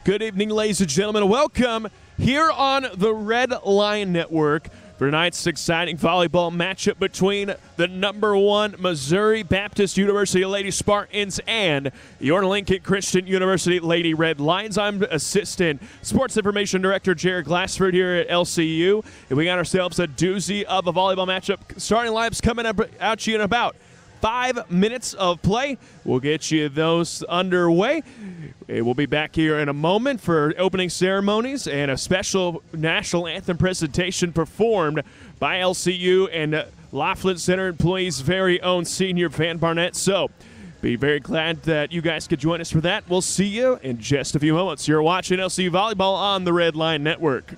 Good evening, ladies and gentlemen. Welcome here on the Red Line Network for tonight's exciting volleyball matchup between the #1 Missouri Baptist University Lady Spartans and your Lincoln Christian University Lady Red Lions. I'm Assistant Sports Information Director Jared Glassford here at LCU, and we got ourselves a doozy of a volleyball matchup. Starting lineups coming up out to you in about 5 minutes of play. We'll get you those underway. We'll be back here in a moment for opening ceremonies and a special national anthem presentation performed by LCU and Laughlin Center employees' very own senior Van Barnett. So be very glad that you guys could join us for that. We'll see you in just a few moments. You're watching LCU Volleyball on the Red Line Network.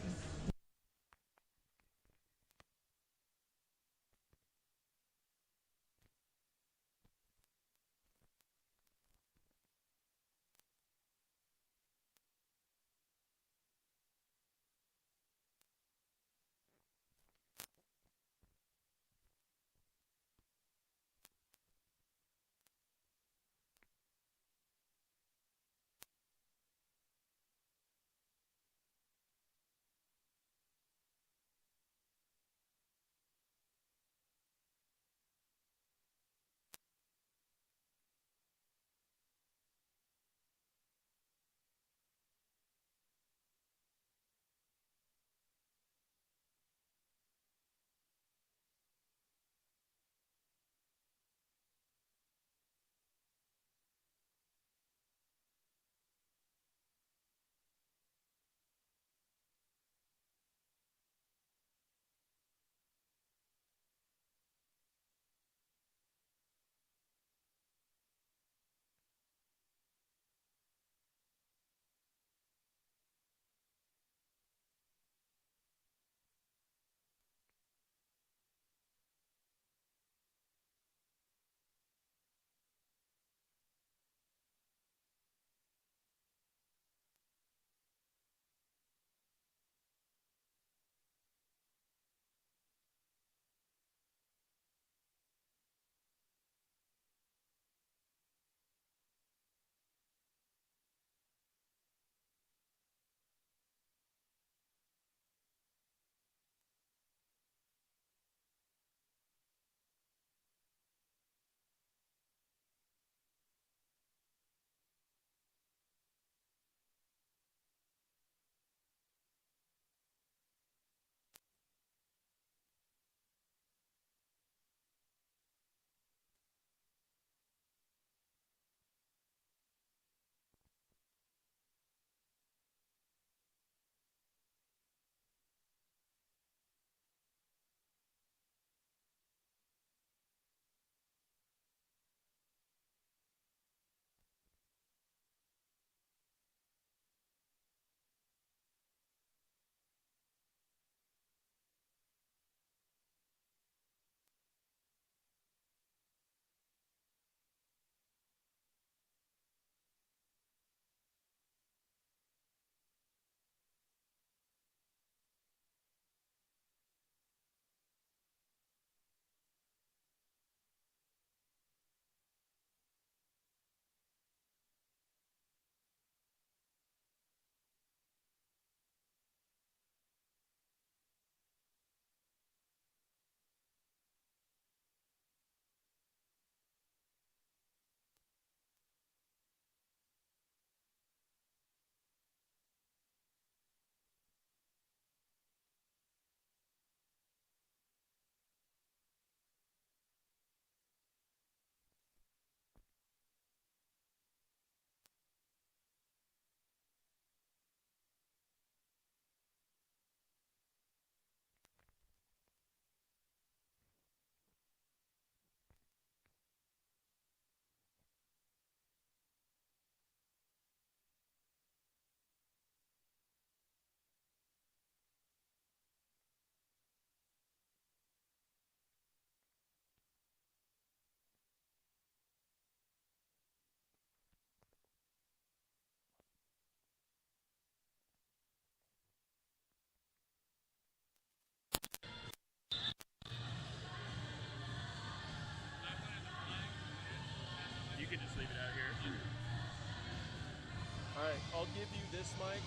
All right, I'll give you this mic.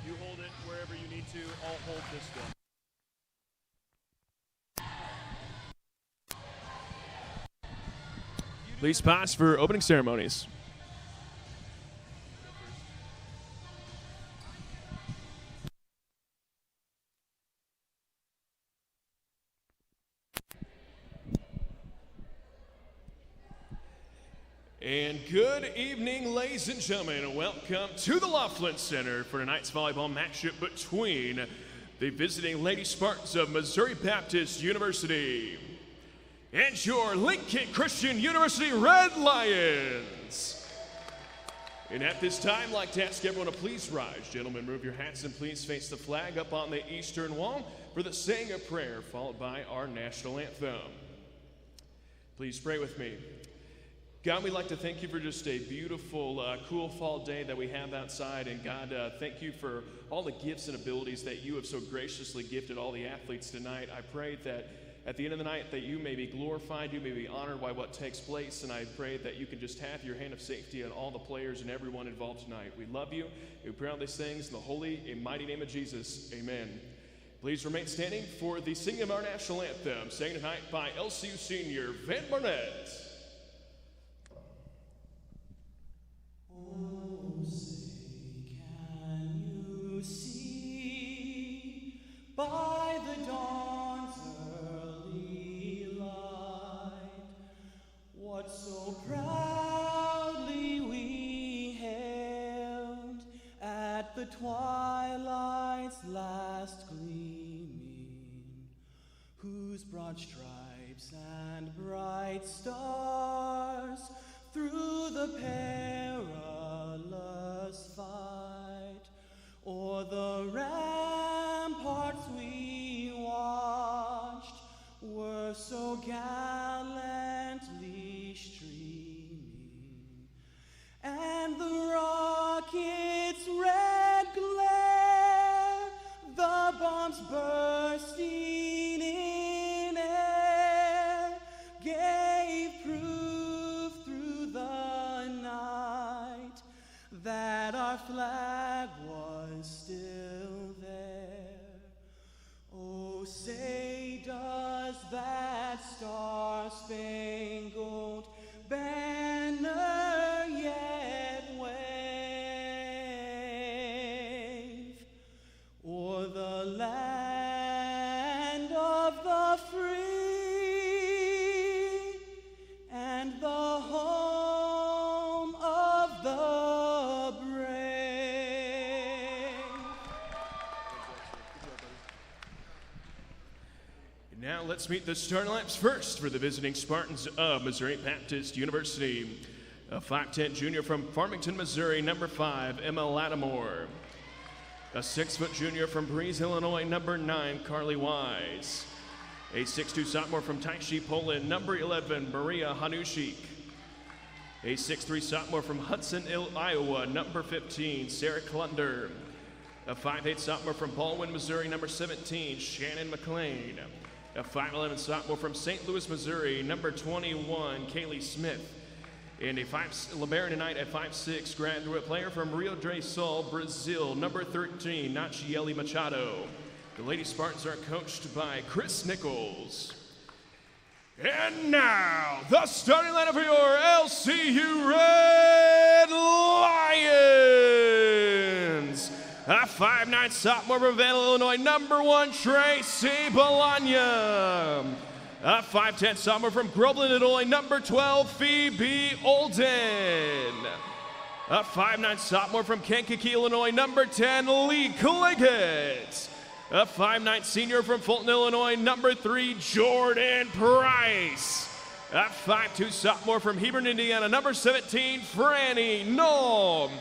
You hold it wherever you need to. I'll hold this one. Please pass for opening ceremonies. And good evening, ladies and gentlemen, and welcome to the Laughlin Center for tonight's volleyball matchup between the visiting Lady Spartans of Missouri Baptist University and your Lincoln Christian University Red Lions. And at this time, I'd like to ask everyone to please rise. Gentlemen, remove your hats and please face the flag up on the eastern wall for the saying of prayer, followed by our national anthem. Please pray with me. God, we'd like to thank you for just a beautiful, cool fall day that we have outside. And God, thank you for all the gifts and abilities that you have so graciously gifted all the athletes tonight. I pray that at the end of the night that you may be glorified, you may be honored by what takes place. And I pray that you can just have your hand of safety on all the players and everyone involved tonight. We love you. We pray all these things in the holy and mighty name of Jesus. Amen. Please remain standing for the singing of our national anthem, sang tonight by LCU senior Van Barnett. Oh, say, can you see by the dawn's early light what so proudly we hailed at the twilight's last gleaming, whose broad stripes and bright stars through the perilous fight o'er the ramparts we watched were so gallantly streaming, and the rocket's red glare, the bombs bursting in air, gave proof through the night that our flag was still there. Oh, say does that star-spangled banner yet wave o'er the land of the free and the home of the brave? And now let's meet the starting lineups first for the visiting Spartans of Missouri Baptist University. A 5'10" junior from Farmington, Missouri, number 5, Emma Lattimore. A 6' junior from Breeze, Illinois, number 9, Carly Wise. A 6'2" sophomore from Taichi, Poland, number 11, Maria Hanushik. A 6'3" sophomore from Hudson, Iowa, number 15, Sarah Klunder. A 5'8" sophomore from Baldwin, Missouri, number 17, Shannon McLean. A 5'11" sophomore from St. Louis, Missouri, number 21, Kaylee Smith. And a LeBaron tonight at 5'6", graduate player from Rio de Sol, Brazil, number 13, Nachieli Machado. The Lady Spartans are coached by Chris Nichols. And now, the starting lineup for your LCU Red Lions. A 5'9" sophomore from Vanilla, Illinois, number 1, Tracy Bologna. A 5'10" sophomore from Groveland, Illinois, number 12, Phoebe Olden. A 5'9" sophomore from Kankakee, Illinois, number 10, Lee Cliggett. A 5'9" senior from Fulton, Illinois, number 3, Jordan Price. A 5'2" sophomore from Hebron, Indiana, number 17, Franny Noem.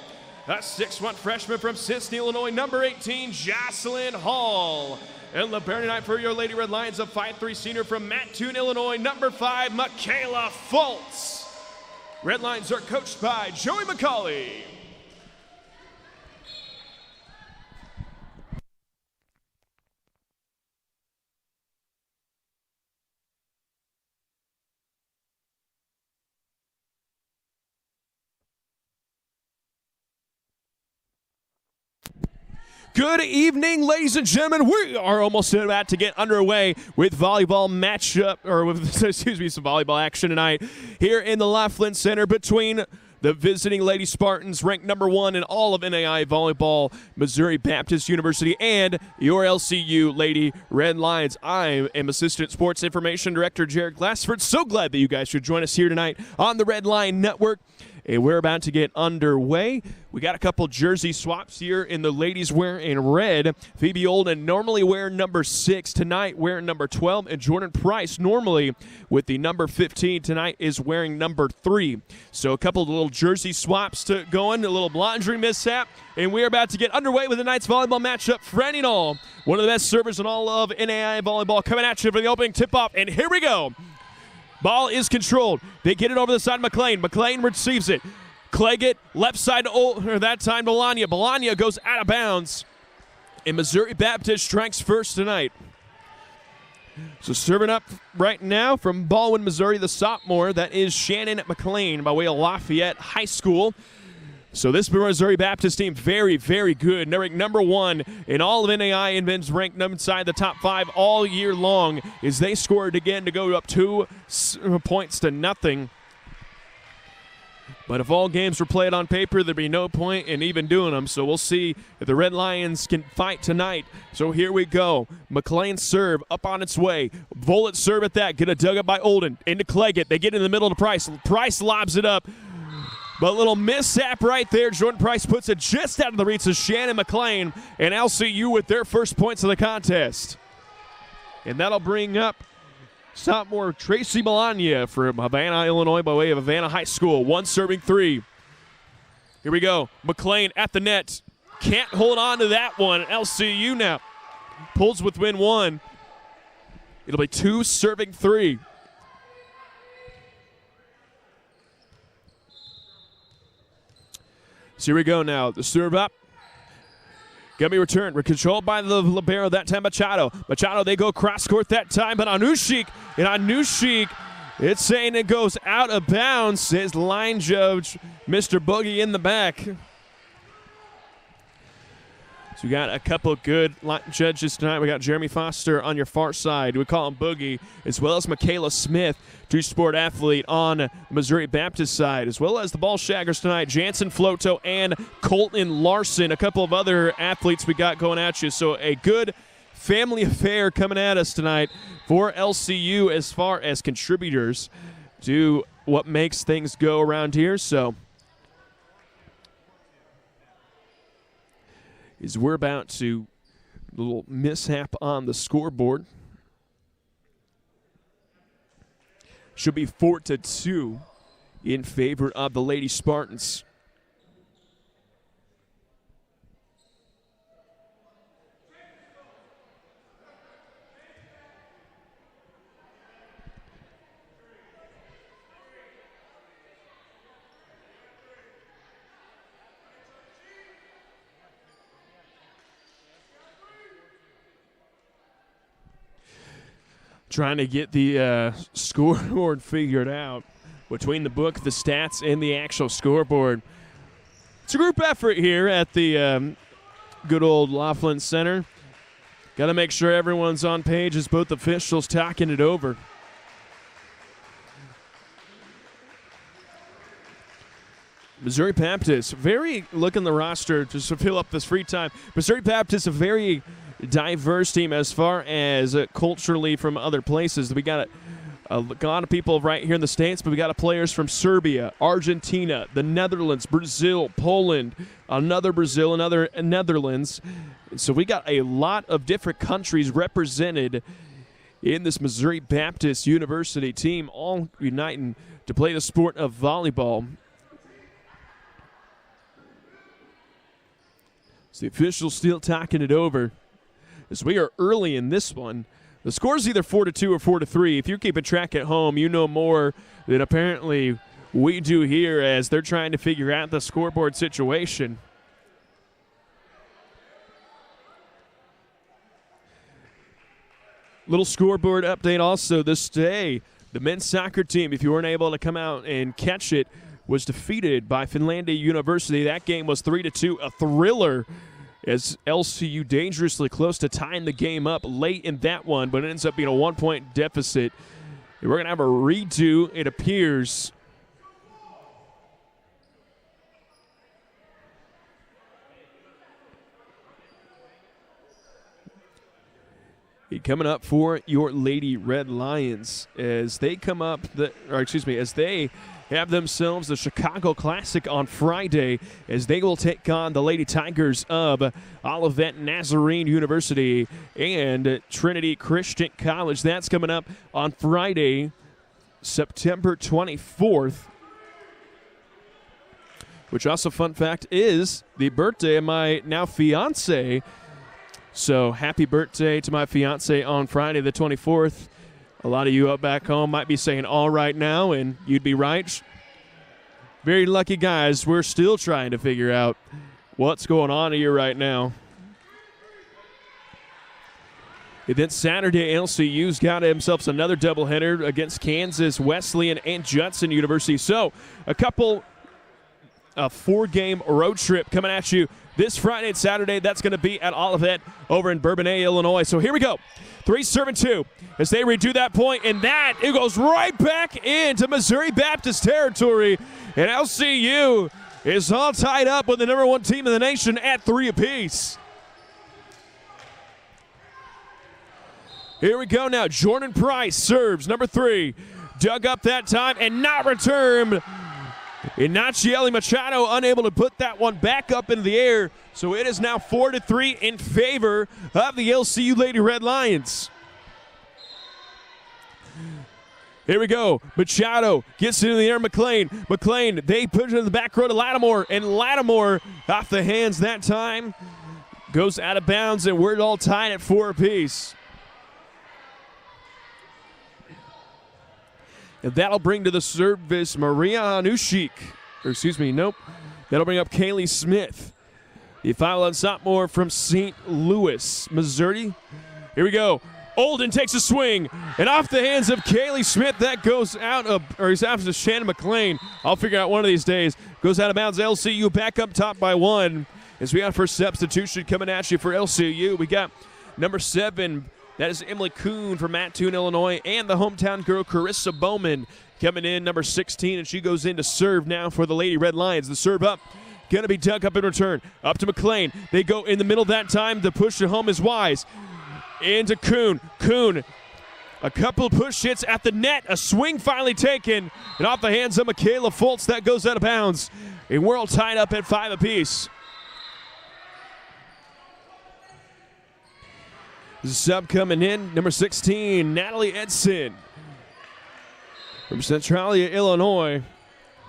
A 6'1" freshman from Cincinnati, Illinois, number 18, Jocelyn Hall. And LeBaron tonight for your Lady Red Lions, a 5'3" senior from Mattoon, Illinois, number 5, Michaela Fultz. Red Lions are coached by Joey McCauley. Good evening, ladies and gentlemen. We are almost about to get underway with volleyball matchup, or with, some volleyball action tonight here in the Laughlin Center between the visiting Lady Spartans, ranked number 1 in all of NAI volleyball, Missouri Baptist University, and your LCU Lady Red Lions. I am Assistant Sports Information Director Jared Glassford. So glad that you guys should join us here tonight on the Red Lion Network. And we're about to get underway. We got a couple jersey swaps here in the ladies wearing red. Phoebe Olden normally wearing number 6, tonight wearing number 12. And Jordan Price normally with the number 15 tonight is wearing number 3. So a couple of little jersey swaps to going, a little laundry mishap. And we're about to get underway with tonight's volleyball matchup. Franny Knoll, one of the best servers in all of NAI volleyball, coming at you for the opening tip-off. And here we go. Ball is controlled. They get it over the side of McLean. McLean receives it. Claggett, left side, that time Bologna. Bologna goes out of bounds. And Missouri Baptist strikes first tonight. So serving up right now from Baldwin, Missouri, the sophomore. That is Shannon McLean by way of Lafayette High School. So this Missouri Baptist team, very, very good. They're ranked number 1 in all of NAI and been ranked inside the top 5 all year long as they scored again to go up 2 points to nothing. But if all games were played on paper, there'd be no point in even doing them. So we'll see if the Red Lions can fight tonight. So here we go. McLean's serve up on its way. Volet serve at that. Get a dug up by Olden. Into Claggett. They get in the middle to Price. Price lobs it up. But a little mishap right there. Jordan Price puts it just out of the reach of Shannon McLean, and LCU with their first points of the contest. And that'll bring up sophomore Tracy Bologna from Havana, Illinois by way of Havana High School. 1 serving 3. Here we go. McLean at the net. Can't hold on to that one. LCU now pulls with win 1. It'll be 2 serving 3. So here we go now. The serve up. Gonna be returned. We're controlled by the libero, that time Machado. Machado, they go cross court that time, but Anushik, it's saying it goes out of bounds. His line judge, Mr. Boogie, in the back. So we got a couple good judges tonight. We got Jeremy Foster on your far side. We call him Boogie, as well as Michaela Smith, two-sport athlete on the Missouri Baptist side, as well as the ball shaggers tonight, Jansen Floto and Colton Larson, a couple of other athletes we got going at you. So a good family affair coming at us tonight for LCU as far as contributors to what makes things go around here. So we're about to a little mishap on the scoreboard. Should be 4-2 in favor of the Lady Spartans. Trying to get the scoreboard figured out between the book, the stats, and the actual scoreboard. It's a group effort here at the good old Laughlin Center. Got to make sure everyone's on page as both officials talking it over. Missouri Baptist, look in the roster just to fill up this free time. Missouri Baptist, a very diverse team as far as culturally from other places. We got a lot of people right here in the States, but we got players from Serbia, Argentina, the Netherlands, Brazil, Poland, another Brazil, another Netherlands. So we got a lot of different countries represented in this Missouri Baptist University team, all uniting to play the sport of volleyball. So the officials still talking it over as we are early in this one. The score is either 4-2 or 4-3. If you're keeping track at home, you know more than apparently we do here as they're trying to figure out the scoreboard situation. Little scoreboard update also this day. The men's soccer team, if you weren't able to come out and catch it, was defeated by Finlandia University. That game was 3-2, a thriller as LCU dangerously close to tying the game up late in that one, but it ends up being a 1-point deficit. We're going to have a redo, it appears. Coming up for your Lady Red Lions as they come up, as they have themselves the Chicago Classic on Friday, as they will take on the Lady Tigers of Olivet Nazarene University and Trinity Christian College. That's coming up on Friday, September 24th. Which also, fun fact, is the birthday of my now fiance. So happy birthday to my fiance on Friday the 24th. A lot of you up back home might be saying all right now, and you'd be right. Very lucky guys. We're still trying to figure out what's going on here right now. And then Saturday, LCU's got themselves another doubleheader against Kansas Wesleyan and Judson University. So a 4-game road trip coming at you this Friday and Saturday. That's going to be at Olivet over in Bourbonnais, Illinois. So here we go. 3-2 as they redo that point, and it goes right back into Missouri Baptist territory. And LCU is all tied up with the number 1 team in the nation at 3 apiece. Here we go now. Jordan Price serves, number 3. Dug up that time and not returned. Inachieli Machado unable to put that one back up in the air. So it is now 4-3 in favor of the LCU Lady Red Lions. Here we go. Machado gets into the air. McLean, they push it in the back row to Lattimore. And Lattimore off the hands that time. Goes out of bounds, and we're all tied at 4 apiece. And that'll bring to the service Maria Hanushik. That'll bring up Kaylee Smith. The foul on sophomore from St. Louis, Missouri. Here we go. Olden takes a swing, and off the hands of Kaylee Smith, that goes he's after Shannon McLean. I'll figure out one of these days. Goes out of bounds. LCU back up top by 1. As we have first substitution coming at you for LCU. We got number 7. That is Emily Kuhn from Mattoon, Illinois, and the hometown girl Carissa Bowman coming in, number 16, and she goes in to serve now for the Lady Red Lions. The serve up, going to be dug up in return. Up to McLean. They go in the middle that time. The push it home is Wise. Into Kuhn. Kuhn, a couple push hits at the net. A swing finally taken, and off the hands of Michaela Fultz. That goes out of bounds. And we're all tied up at 5 apiece. Sub coming in, number 16, Natalie Edson. From Centralia, Illinois,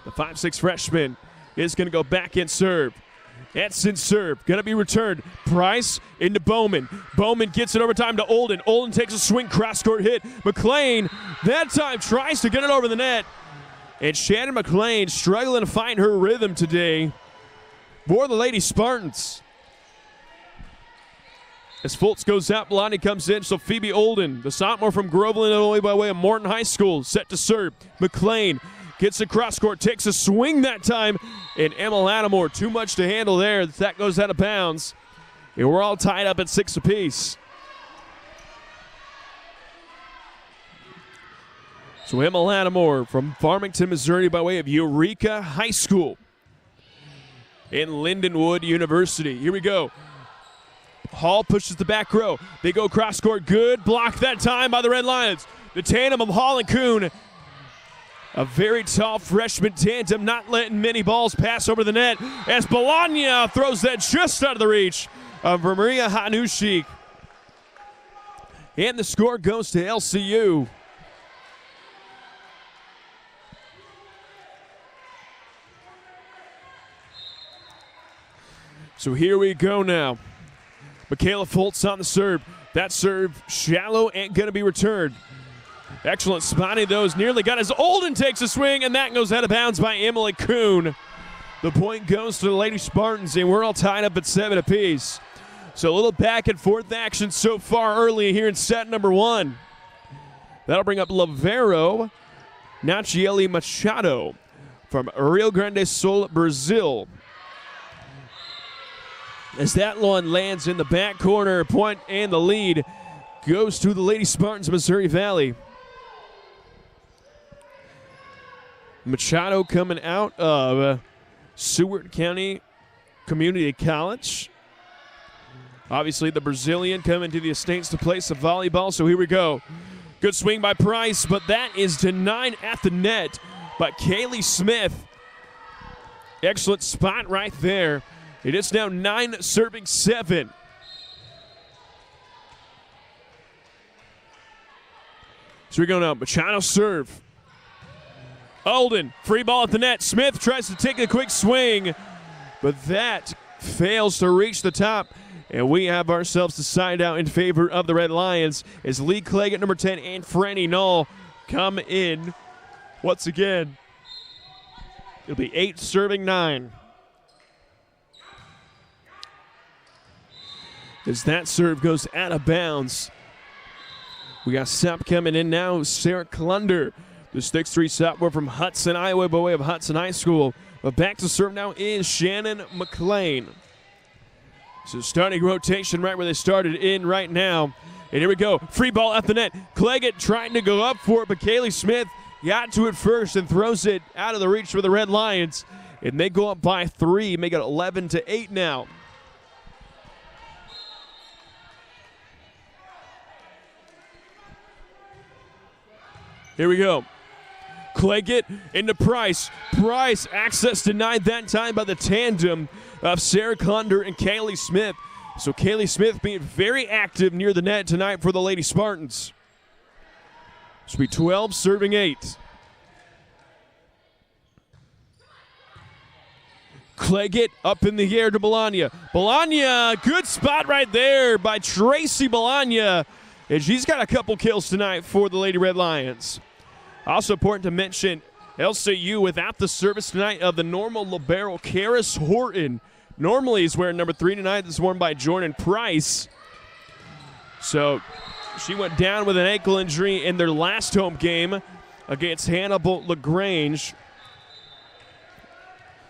the 5'6" freshman is going to go back and serve. Edson serve, going to be returned. Price into Bowman. Bowman gets it overtime to Olden. Olden takes a swing, cross-court hit. McLean, that time, tries to get it over the net. And Shannon McLean struggling to find her rhythm today for the Lady Spartans. As Fultz goes out, Blondie comes in, so Phoebe Olden, the sophomore from Groveland, Illinois, by way of Morton High School, set to serve. McLean gets the cross-court, takes a swing that time, and Emma Lattimore, too much to handle there. That goes out of bounds, and we're all tied up at 6 apiece. So Emma Lattimore from Farmington, Missouri, by way of Eureka High School in Lindenwood University. Here we go. Hall pushes the back row. They go cross court. Good block that time by the Red Lions. The tandem of Hall and Kuhn. A very tall freshman tandem, not letting many balls pass over the net as Bologna throws that just out of the reach of Maria Hanushik. And the score goes to LCU. So here we go now. Michaela Fultz on the serve. That serve shallow and going to be returned. Excellent spotting those. Nearly got as Olden takes a swing, and that goes out of bounds by Emily Kuhn. The point goes to the Lady Spartans, and we're all tied up at 7 apiece. So a little back and forth action so far early here in set number 1. That'll bring up Lavero Nachieli Machado from Rio Grande do Sul, Brazil. As that one lands in the back corner, point and the lead goes to the Lady Spartans, Missouri Valley. Machado coming out of Seward County Community College. Obviously, the Brazilian coming to the Estates to play some volleyball, so here we go. Good swing by Price, but that is denied at the net by Kaylee Smith. Excellent spot right there. It is now 9 serving 7. So we're going up. Machado serve. Alden, free ball at the net. Smith tries to take a quick swing, but that fails to reach the top. And we have ourselves the side out in favor of the Red Lions as Lee Clegg at number 10 and Franny Knoll come in once again. It'll be 8 serving 9. As that serve goes out of bounds. We got Sep coming in now, Sarah Klunder, the 6'3" sophomore from Hudson, Iowa, by way of Hudson High School. But back to serve now is Shannon McLean. So starting rotation right where they started in right now. And here we go. Free ball at the net. Cleggett trying to go up for it, but Kaylee Smith got to it first and throws it out of the reach for the Red Lions. And they go up by 3, make it 11-8 now. Here we go. Cleggett into Price. Price, access denied that time by the tandem of Sarah Klunder and Kaylee Smith. So Kaylee Smith being very active near the net tonight for the Lady Spartans. This will be 12 serving 8. Cleggett up in the air to Bologna. Bologna, good spot right there by Tracy Bologna. And she's got a couple kills tonight for the Lady Red Lions. Also important to mention, LCU without the service tonight of the normal libero, Karis Horton. Normally he's wearing number 3 tonight. This is worn by Jordan Price. So she went down with an ankle injury in their last home game against Hannibal LaGrange.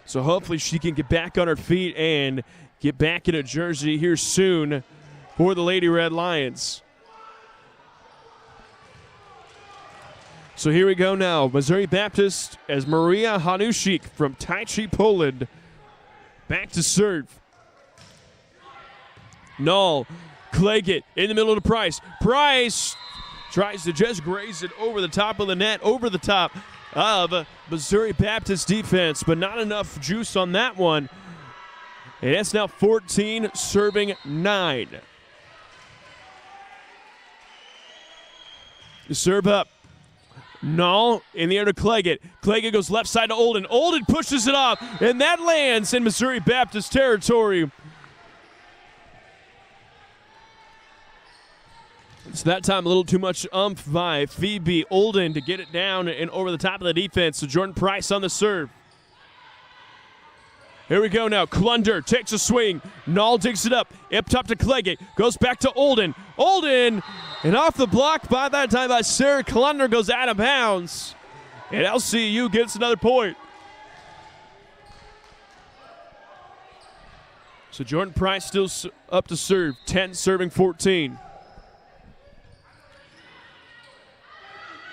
So hopefully she can get back on her feet and get back in a jersey here soon for the Lady Red Lions. So here we go now. Missouri Baptist as Maria Hanushik from Tychy, Poland. Back to serve. Knoll, Cleggett in the middle of the Price. Price tries to just graze it over the top of the net, over the top of Missouri Baptist defense, but not enough juice on that one. And it's now 14 serving 9. Serve up. Knoll in the air to Cleggett. Cleggett goes left side to Olden. Olden pushes it off, and that lands in Missouri Baptist territory. So that time a little too much umph by Phoebe Olden to get it down and over the top of the defense. So Jordan Price on the serve. Here we go now. Klunder takes a swing. Knoll digs it up top to Cleggett. Goes back to Olden. Olden, and off the block by that time by Sarah Klunder, goes out of bounds. And LCU gets another point. So Jordan Price still up to serve. 10 serving 14.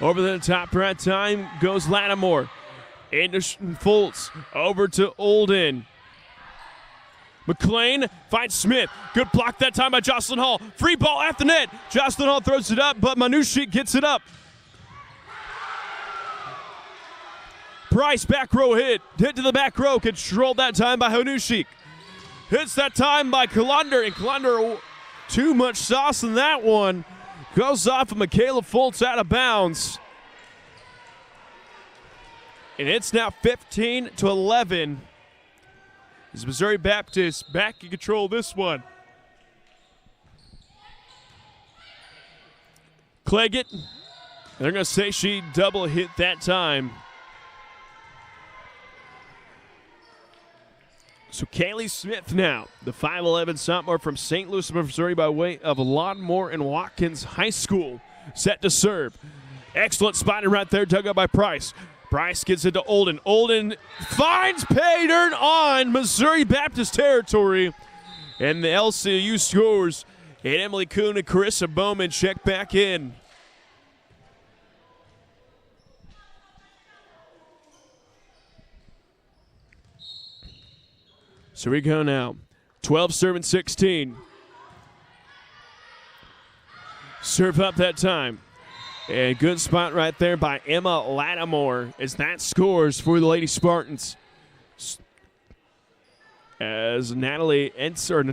Over the top right time goes Lattimore. Into Fultz, over to Olden. McLean finds Smith. Good block that time by Jocelyn Hall. Free ball at the net. Jocelyn Hall throws it up, but Manushik gets it up. Price back row hit. Hit to the back row. Controlled that time by Hanushik. Hits that time by Klunder, and Klunder, too much sauce in that one. Goes off of Michaela Fultz out of bounds. And it's now 15-11. As Missouri Baptist back in control of this one. Cleggett, they're going to say she double hit that time. So Kaylee Smith now, the 5'11" sophomore from St. Louis, Missouri, by way of Longmore and Watkins High School, set to serve. Excellent spotting right there, dug up by Price. Price gets it to Olden. Olden finds pay dirt on Missouri Baptist territory. And the LCU scores. And Emily Kuhn and Carissa Bowman check back in. So we go now. 12 serving 16. Serve up that time. And good spot right there by Emma Lattimore as that scores for the Lady Spartans. As Natalia Edson.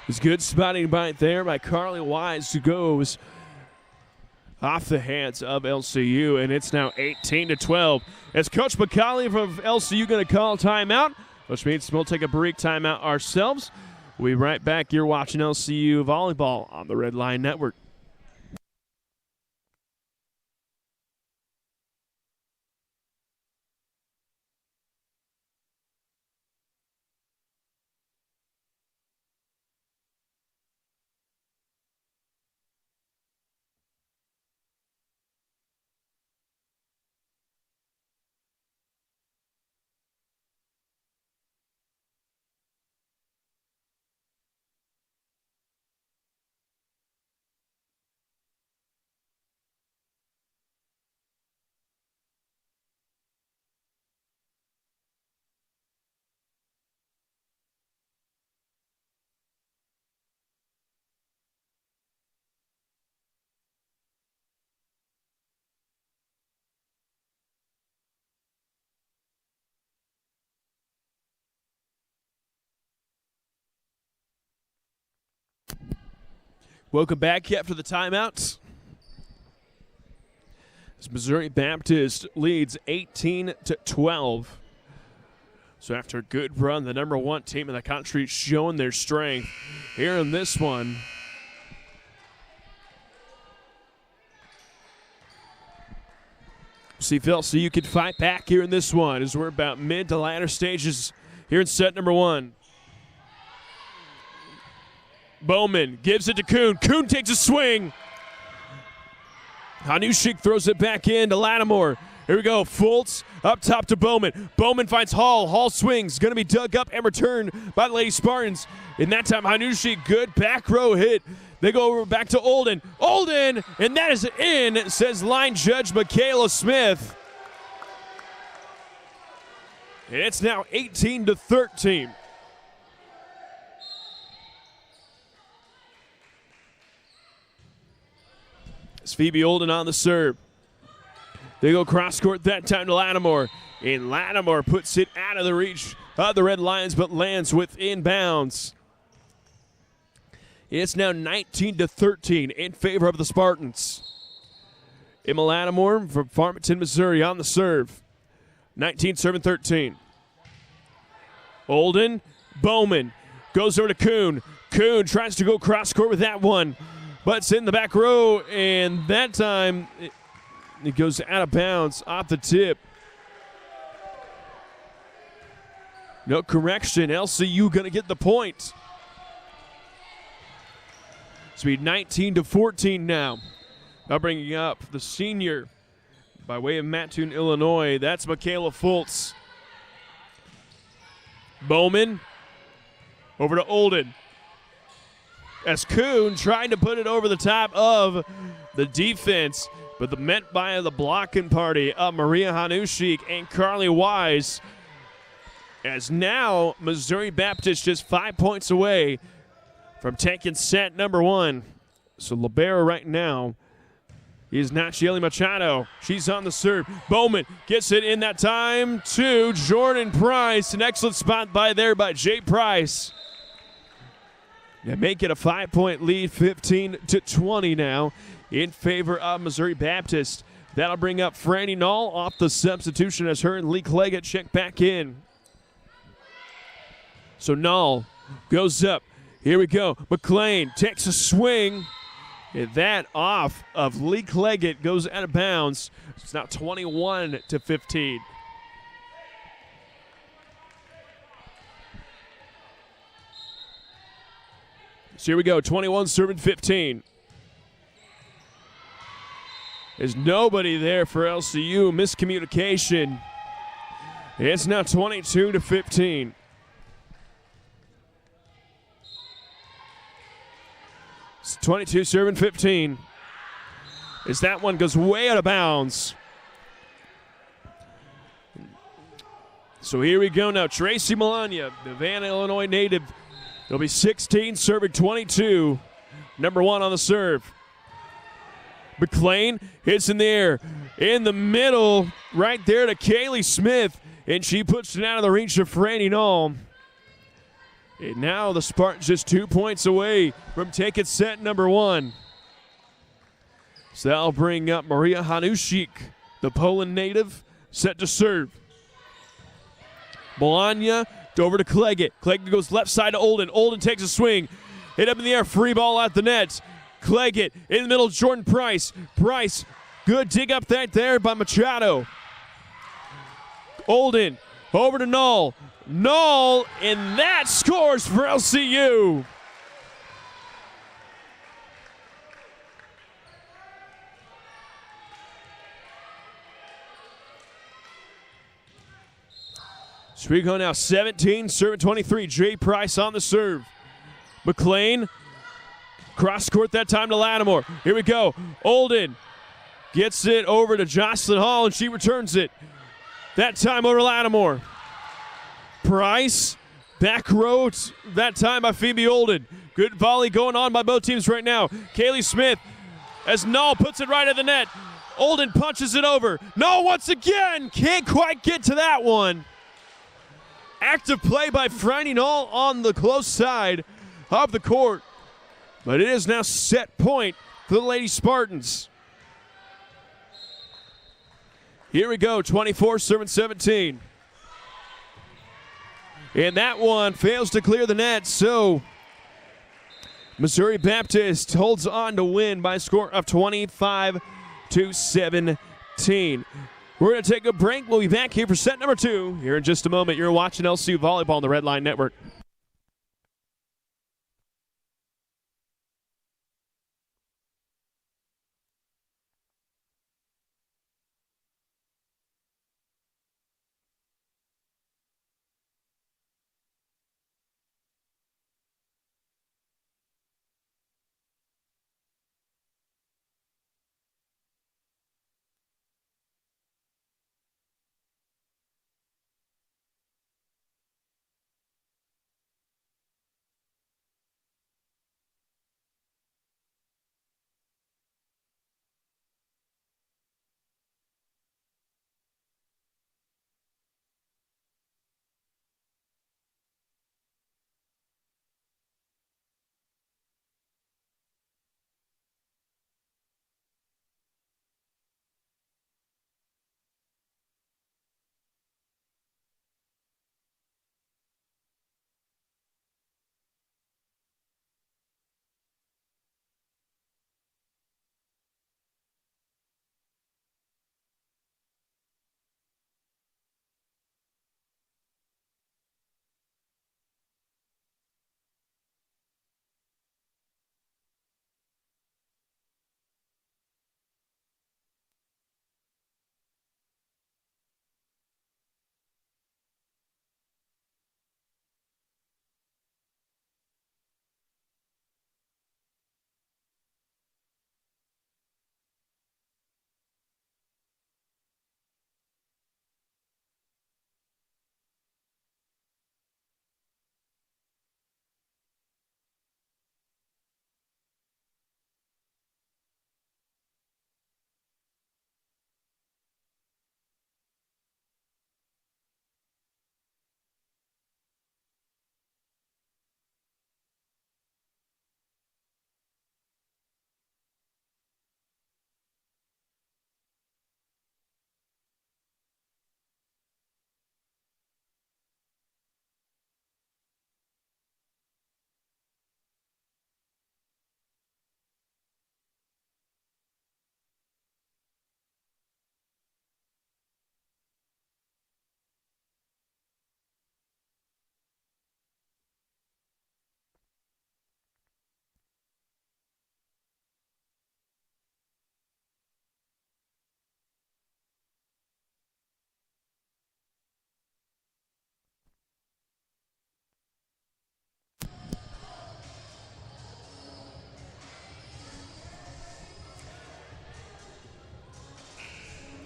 It's good spotting right there by Carly Wise, who goes off the hands of LCU, and it's now 18-12. As Coach McCauley of LCU going to call timeout, which means we'll take a brief timeout ourselves. We'll be right back. You're watching LCU Volleyball on the Red Line Network. Welcome back after the timeouts. As Missouri Baptist leads 18-12. So after a good run, the number one team in the country showing their strength here in this one. See if LCU can fight back here in this one as we're about mid to latter stages here in set number one. Bowman gives it to Kuhn. Kuhn takes a swing. Hanushik throws it back in to Lattimore. Here we go. Fultz up top to Bowman. Bowman finds Hall. Hall swings. Going to be dug up and returned by the Lady Spartans. In that time, Hanushik, good back row hit. They go over back to Olden. Olden, and that is in, says line judge Michaela Smith. And it's now 18-13. It's Phoebe Olden on the serve. They go cross court that time to Lattimore. And Lattimore puts it out of the reach of the Red Lions, but lands within bounds. It's now 19-13 in favor of the Spartans. Emma Lattimore from Farmington, Missouri on the serve. 19-13. Olden, Bowman goes over to Kuhn. Kuhn tries to go cross court with that one. But it's in the back row, and that time it goes out of bounds off the tip. No correction. LCU going to get the point. It's be 19-14 now. Now bringing up the senior by way of Mattoon, Illinois. That's Michaela Fultz. Bowman over to Olden. As Kuhn trying to put it over the top of the defense, but the met by the blocking party of Maria Hanushik and Carly Wise. As now Missouri Baptist just 5 points away from taking set number one. So libero right now is Nachieli Machado. She's on the serve. Bowman gets it in that time to Jordan Price. An excellent spot by Jay Price. They make it a 5-point lead, 15-20 now in favor of Missouri Baptist. That'll bring up Franny Knoll off the substitution as her and Lee Cleggett check back in. So Knoll goes up. Here we go. McLean takes a swing. And that off of Lee Cleggett goes out of bounds. It's now 21-15. So here we go, 21 serving 15. There's nobody there for LCU. Miscommunication. It's now 22 to 15. It's 22 serving 15. As that one goes way out of bounds. So here we go now. Tracy Melania, the Van Illinois native. It'll be 16 serving 22. Number one on the serve. McLean hits in the air. In the middle, right there to Kaylee Smith. And she puts it out of the reach of Franny Null. And now the Spartans just 2 points away from taking set number one. So that'll bring up Maria Hanushik, the Poland native, set to serve. Melania over to Cleggett. Cleggett goes left side to Olden. Olden takes a swing. Hit up in the air, free ball at the net. Cleggett in the middle, Jordan Price. Price, good dig up that there by Machado. Olden over to Null. Null, and that scores for LCU. So we go now 17, serving 23. Jay Price on the serve. McLean, cross court that time to Lattimore. Here we go. Olden gets it over to Jocelyn Hall, and she returns it. That time over to Lattimore. Price, back row, that time by Phoebe Olden. Good volley going on by both teams right now. Kaylee Smith, as Null puts it right at the net. Olden punches it over. Null once again, can't quite get to that one. Active play by Franny Null on the close side of the court. But it is now set point for the Lady Spartans. Here we go, 24 serving 17. And that one fails to clear the net, so Missouri Baptist holds on to win by a score of 25 to 17. We're going to take a break. We'll be back here for set number 2 here in just a moment. You're watching LCU Volleyball on the Red Line Network.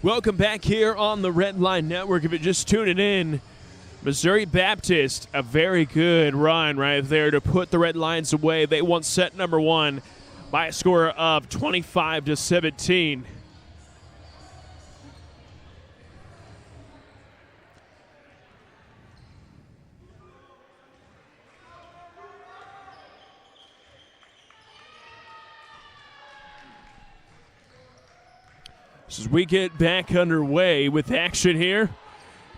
Welcome back here on the Red Line Network. If you're just tuning in, Missouri Baptist, a very good run right there to put the Red Lions away. They won set number 1 by a score of 25-17. As we get back underway with action here.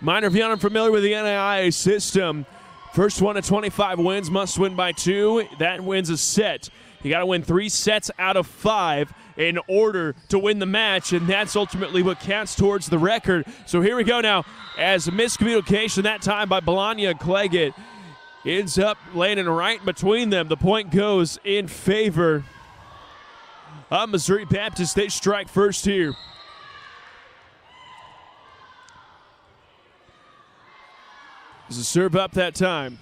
Minor, if you're unfamiliar with the NAIA system, first one to 25 wins must win by 2. That wins a set. You got to win 3 sets out of 5 in order to win the match, and that's ultimately what counts towards the record. So here we go now, as a miscommunication that time by Bologna and Cleggett ends up landing right between them. The point goes in favor of Missouri Baptist. They strike first here. There's a serve up that time.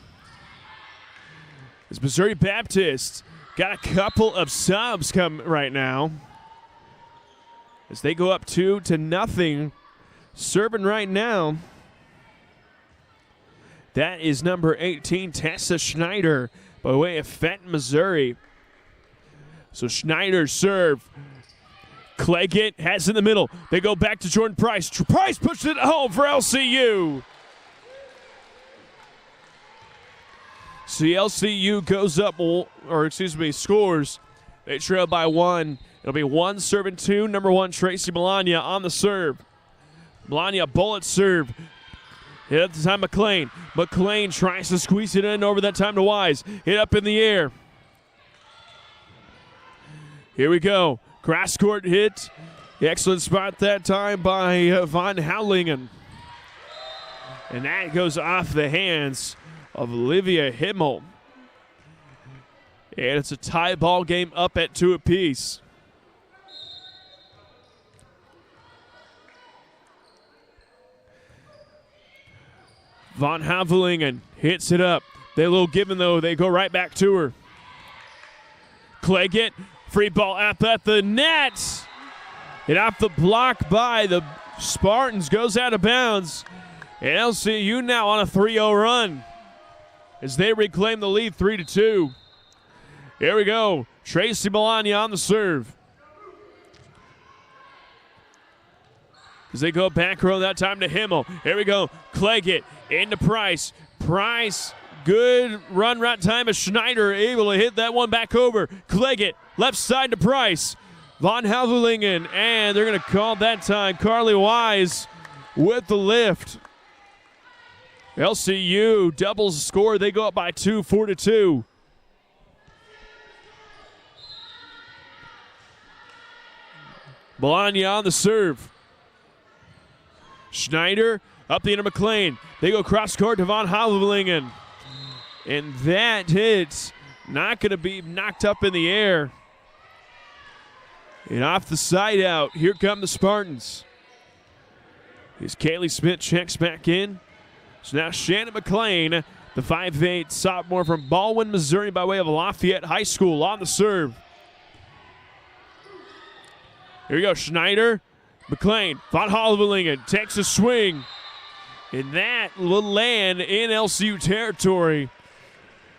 As Missouri Baptist got a couple of subs come right now. As they go up 2-0. Serving right now. That is number 18, Tessa Schneider, by way of Fenton, Missouri. So Schneider serve. Cleggett has in the middle. They go back to Jordan Price. Price pushes it home for LCU. See, LCU goes up, scores. They trail by 1. It'll be 1 serving 2. Number 1, Tracy Bologna on the serve. Bologna, bullet serve. Hit up the time, McLean. McLean tries to squeeze it in over that time to Wise. Hit up in the air. Here we go. Grass court hit. Excellent spot that time by Von Howlingen. And that goes off the hands of Olivia Himmel. And it's a tie ball game up at 2 apiece. Von Havelingen hits it up. They a little given though, they go right back to her. Cleggett, free ball up at the net. And off the block by the Spartans, goes out of bounds. And LCU now on a 3-0 run as they reclaim the lead 3-2. Here we go. Tracy Bologna on the serve. As they go back row that time to Himmel. Here we go. Cleggett into Price. Price, good run right time as Schneider able to hit that one back over. Cleggett, left side to Price. Von Havelingen, and they're going to call that time. Carly Wise with the lift. LCU doubles the score. They go up by 2, 4-2. Bologna on the serve. Schneider up the end of McLean. They go cross court to Von Havelingen. And that hit's not going to be knocked up in the air. And off the side out, here come the Spartans. As Kaylee Smith checks back in. So now Shannon McLean, the 5'8" sophomore from Baldwin, Missouri, by way of Lafayette High School, on the serve. Here we go, Schneider, McLean, Von Havelingen takes a swing. And that will land in LCU territory.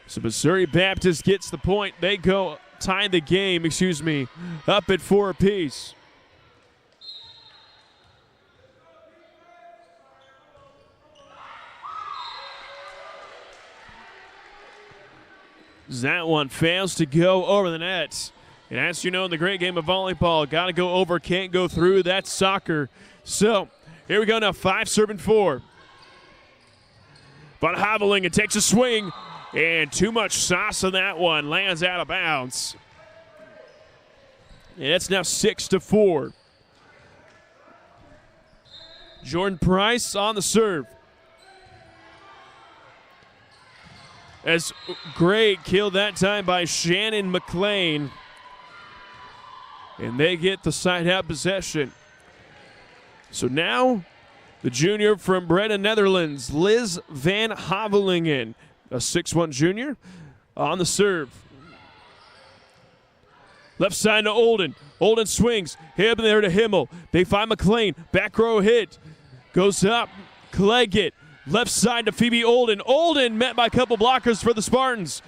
So Missouri Baptist gets the point. They go tie the game, up at 4 apiece. That one fails to go over the net. And as you know, in the great game of volleyball, got to go over, can't go through. That's soccer. So here we go now, 5 serving 4. Von Havelingen takes a swing, and too much sauce on that one. Lands out of bounds. And it's now 6-4. Jordan Price on the serve. As great kill that time by Shannon McLean. And they get the side out possession. So now the junior from Breda, Netherlands, Liz Van Havelingen, a 6'1" junior, on the serve. Left side to Olden. Olden swings. Him there to Himmel. They find McLean. Back row hit. Goes up. Cleggett. Left side to Phoebe Olden. Olden met by a couple blockers for the Spartans.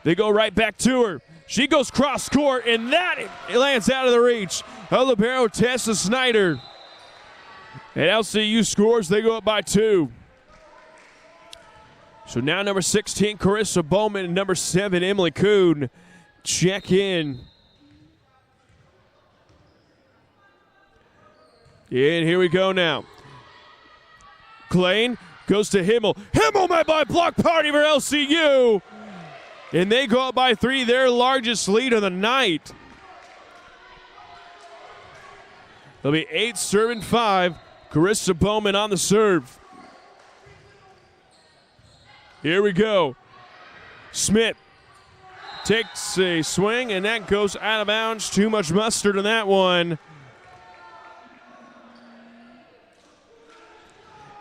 They go right back to her. She goes cross court, and that lands out of the reach of libero Tessa Snyder. And LCU scores. They go up by 2. So now number 16, Carissa Bowman, and number 7, Emily Kuhn, check in. And here we go now. Klein goes to Himmel. Himmel met by block party for LCU. And they go up by 3, their largest lead of the night. There'll be 8 serving 5. Carissa Bowman on the serve. Here we go. Smith takes a swing, and that goes out of bounds. Too much mustard in that one.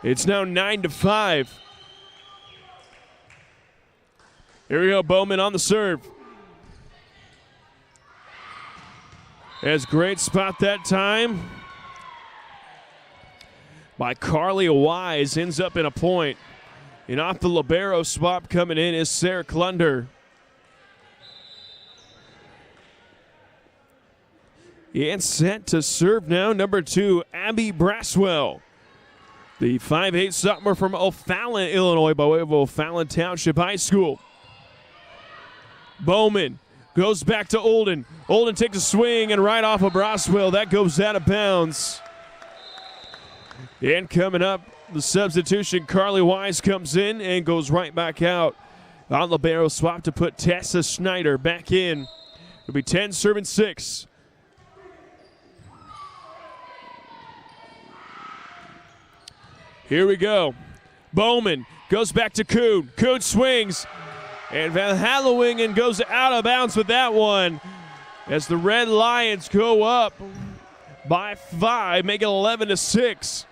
It's now 9-5. Here we go, Bowman on the serve. Has great spot that time by Carly Wise. Ends up in a point. And off the libero swap coming in is Sarah Klunder. And set to serve now, number 2, Abby Braswell. The 5'8" sophomore from O'Fallon, Illinois, by way of O'Fallon Township High School. Bowman goes back to Olden. Olden takes a swing, and right off of Braswell, that goes out of bounds. And coming up, the substitution, Carly Wise comes in and goes right back out. On libero swap to put Tessa Snyder back in. It'll be 10 serving 6. Here we go. Bowman goes back to Kuhn. Kuhn swings. And Van Hallowingen goes out of bounds with that one. As the Red Lions go up by 5, make it 11-6.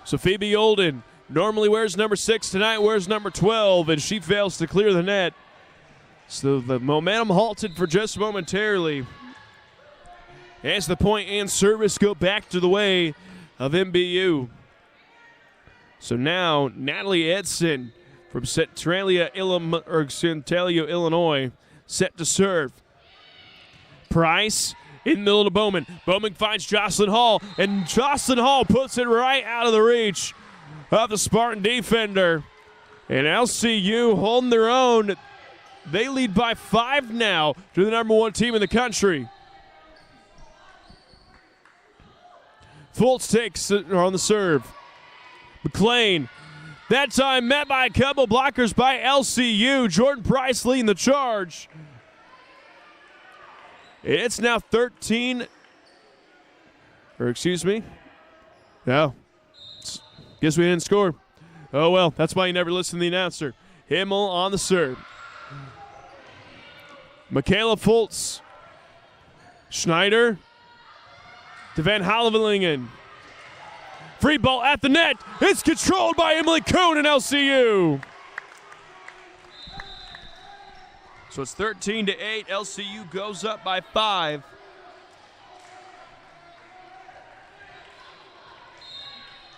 So Phoebe Olden normally wears number 6, tonight wears number 12, and she fails to clear the net. So the momentum halted for just momentarily as the point and service go back to the way of MBU. So now Natalie Edson from Centralia, Illinois, set to serve. Price in the middle to Bowman. Bowman finds Jocelyn Hall, and Jocelyn Hall puts it right out of the reach of the Spartan defender. And LCU holding their own. They lead by 5 now to the number 1 team in the country. Fultz takes it on the serve. McLean, that time met by a couple blockers by LCU. Jordan Price leading the charge. It's now 13, or excuse me. No, guess we didn't score. Oh well, that's why you never listen to the announcer. Himmel on the serve. Michaela Fultz. Schneider to Van Hallowingen. Free ball at the net. It's controlled by Emily Kuhn and LCU. So it's 13-8. LCU goes up by 5.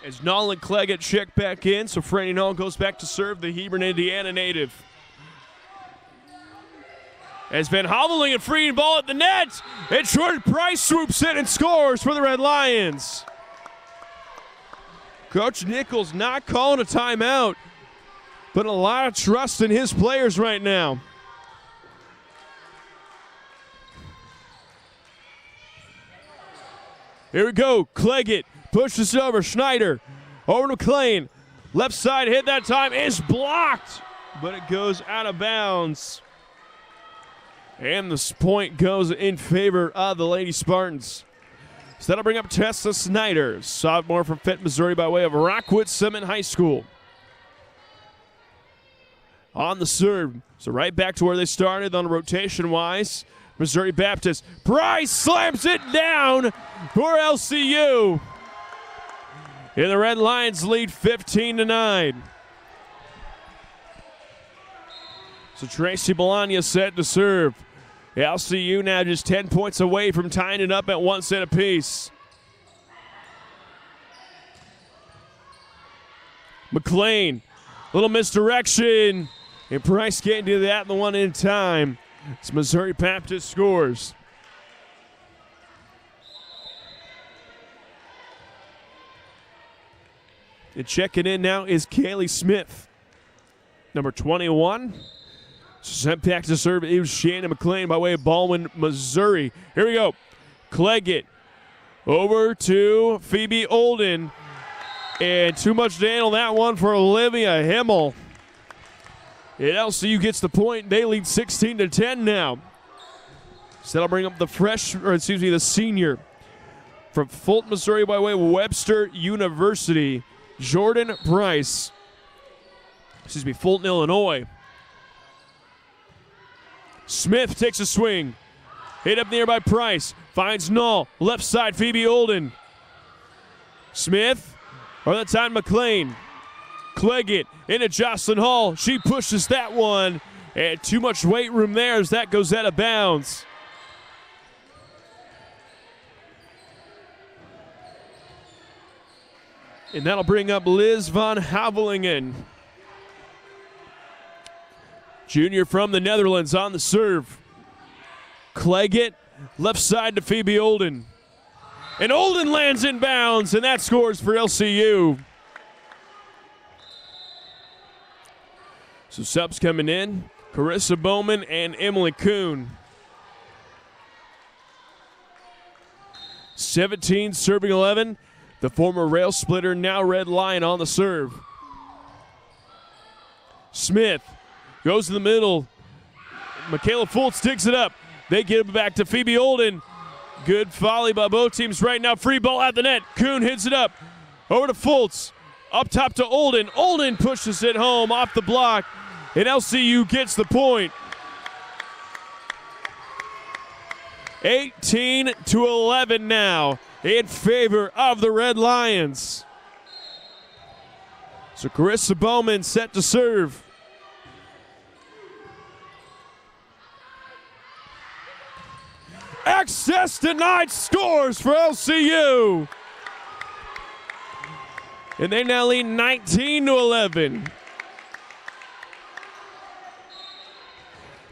As Nolan Cleggett checked back in, so Franny Nolan goes back to serve, the Hebron, Indiana native. As Van Hallowingen freeing ball at the net, and Jordan Price swoops in and scores for the Red Lions. Coach Nichols not calling a timeout, but a lot of trust in his players right now. Here we go. Cleggett pushes over. Schneider over to McLean. Left side hit that time is blocked, but it goes out of bounds. And this point goes in favor of the Lady Spartans. So that'll bring up Tessa Snyder, sophomore from Fenton, Missouri, by way of Rockwood Summit High School. On the serve. So right back to where they started on rotation-wise. Missouri Baptist. Price slams it down for LCU. And the Red Lions lead 15-9. So Tracy Bologna set to serve. LCU now just 10 points away from tying it up at 1 set apiece. McLean, little misdirection. And Price can't do that the one in time. It's Missouri Baptist scores. And checking in now is Kaylee Smith, number 21. Sent back to serve is Shannon McLean by way of Baldwin, Missouri. Here we go. Cleggett over to Phoebe Olden. And too much to handle that one for Olivia Himmel. And LCU gets the point. They lead 16-10 now. So that'll bring up the senior from Fulton, Missouri by way of Webster University, Jordan Price. Fulton, Illinois. Smith takes a swing. Hit up in the air by Price. Finds Null. Left side, Phoebe Olden. Smith, or that time McLean. Cleggett into Jocelyn Hall. She pushes that one. And too much weight room there as that goes out of bounds. And that'll bring up Liz Van Havelingen. Junior from the Netherlands on the serve. Cleggett, left side to Phoebe Olden. And Olden lands in bounds, and that scores for LCU. So subs coming in, Carissa Bowman and Emily Kuhn. 17 serving 11. The former rail splitter, now Red Lion on the serve. Smith goes to the middle. Michaela Fultz digs it up. They get it back to Phoebe Olden. Good volley by both teams right now. Free ball at the net. Kuhn hits it up. Over to Fultz. Up top to Olden. Olden pushes it home off the block. And LCU gets the point. 18-11 now in favor of the Red Lions. So Carissa Bowman set to serve. Access denied, scores for LCU. And they now lead 19-11.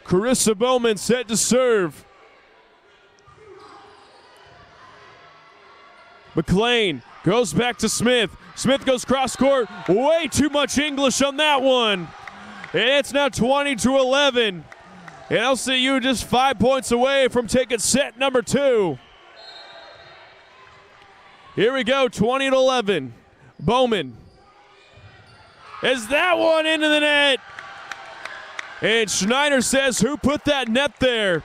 Carissa Bowman set to serve. McLean goes back to Smith. Smith goes cross court. Way too much English on that one. And it's now 20-11. And LCU just 5 points away from taking set number 2. Here we go, 20-11. Bowman. Is that one into the net? And Schneider says, who put that net there?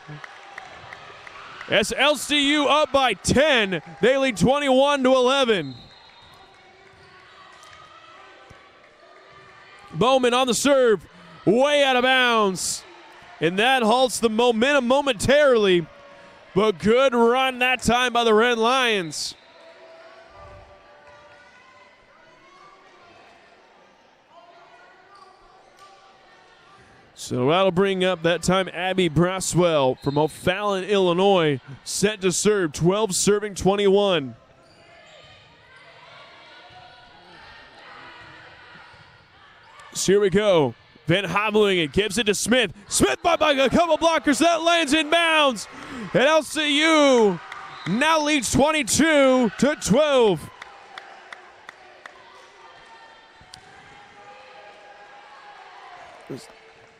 As LCU up by 10, they lead 21-11. Bowman on the serve, way out of bounds. And that halts the momentum momentarily. But good run that time by the Red Lions. So that'll bring up that time Abby Braswell from O'Fallon, Illinois, set to serve, 12 serving 21. So here we go. Van Havelingen gives it to Smith. Smith by a couple blockers. That lands in bounds. And LCU now leads 22-12.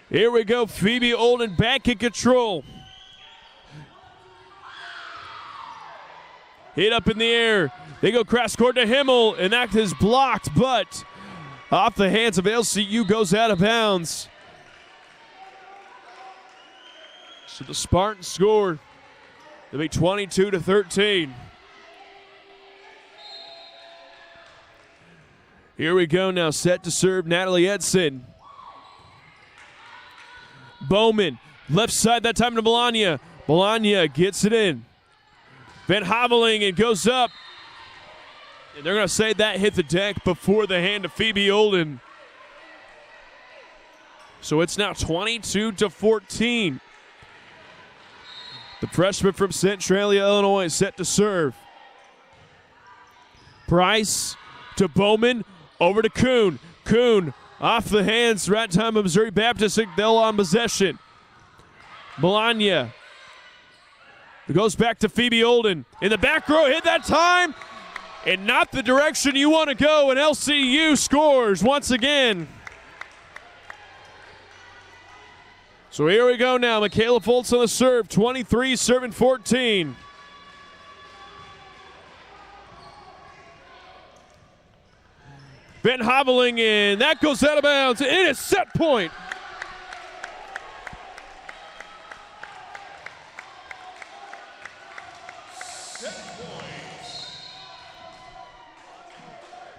Here we go. Phoebe Olden back in control. Hit up in the air. They go cross court to Himmel, and that is blocked, but off the hands of LCU goes out of bounds. So the Spartans scored. It'll be 22-13. Here we go now. Set to serve Natalie Edson. Bowman, left side that time to Bologna. Bologna gets it in. Van Havelingen goes up. And they're going to say that hit the deck before the hand of Phoebe Olden. So it's now 22-14. The freshman from Centralia, Illinois, set to serve. Price to Bowman, over to Kuhn. Kuhn off the hands, right time of Missouri Baptist, they'll on possession. Melania. It goes back to Phoebe Olden. In the back row, hit that time, and not the direction you want to go, and LCU scores once again. So here we go now. Michaela Foltz on the serve, 23, serving 14. Van Hoveling in. That goes out of bounds. It is set point.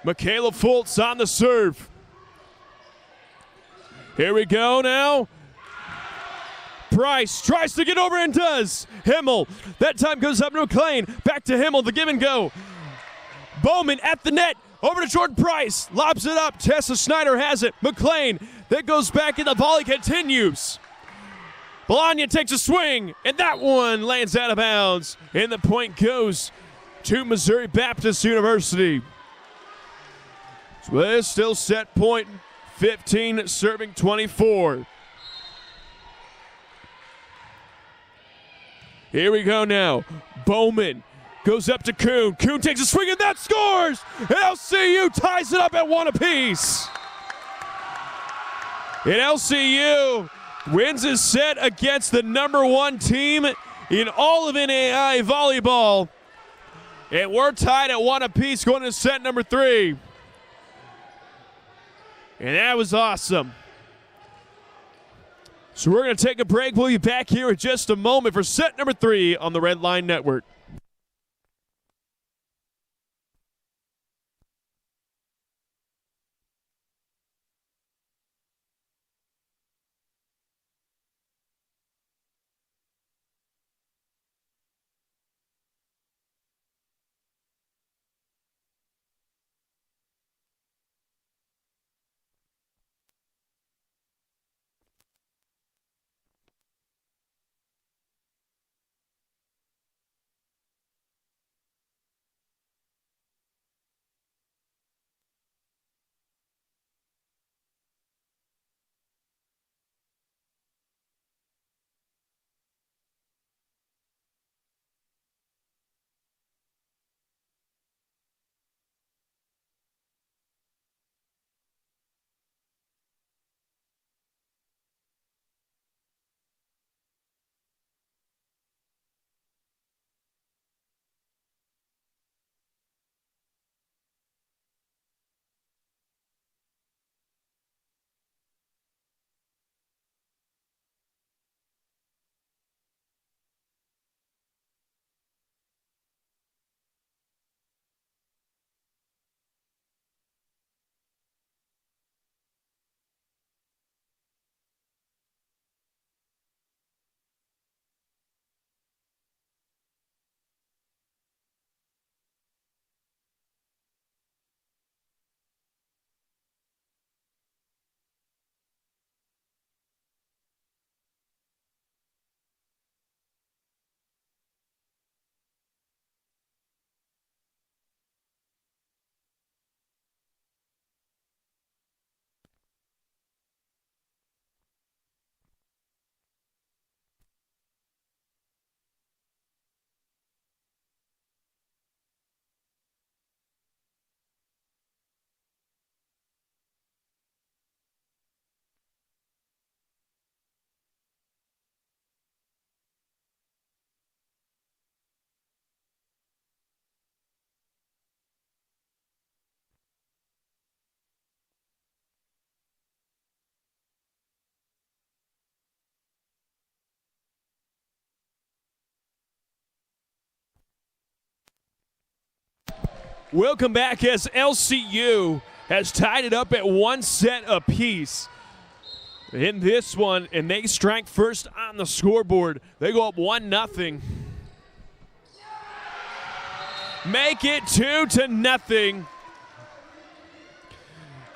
Michaela Foltz on the serve. Here we go now. Price tries to get over and does. Himmel. That time goes up to McLean. Back to Himmel. The give and go. Bowman at the net. Over to Jordan Price. Lobs it up. Tessa Snyder has it. McLean. That goes back in the volley. Continues. Bologna takes a swing. And that one lands out of bounds. And the point goes to Missouri Baptist University. So it's still set point. 15 serving 24. Here we go now. Bowman goes up to Kuhn. Kuhn takes a swing and that scores! And LCU ties it up at one apiece. And LCU wins his set against the #1 team in all of NAI volleyball. And we're tied at one apiece going to set number 3. And that was awesome. So we're going to take a break. We'll be back here in just a moment for set number 3 on the Red Line Network. Welcome back as LCU has tied it up at 1 set apiece in this one, and they strike first on the scoreboard. They go up 1-0. Make it 2-0.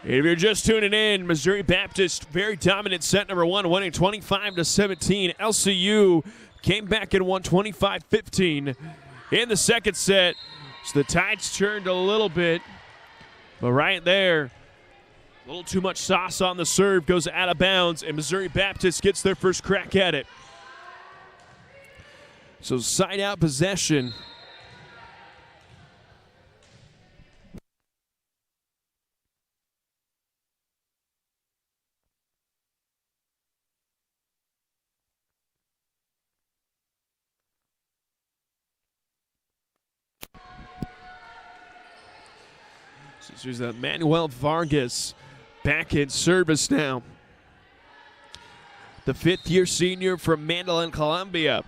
If you're just tuning in, Missouri Baptist very dominant set number one, winning 25-17. LCU came back and won 25-15 in the second set. So the tides turned a little bit, but right there, a little too much sauce on the serve, goes out of bounds, and Missouri Baptist gets their first crack at it. So side out possession. So here's Manuel Vargas back in service now. The fifth-year senior from Mandolin, Columbia.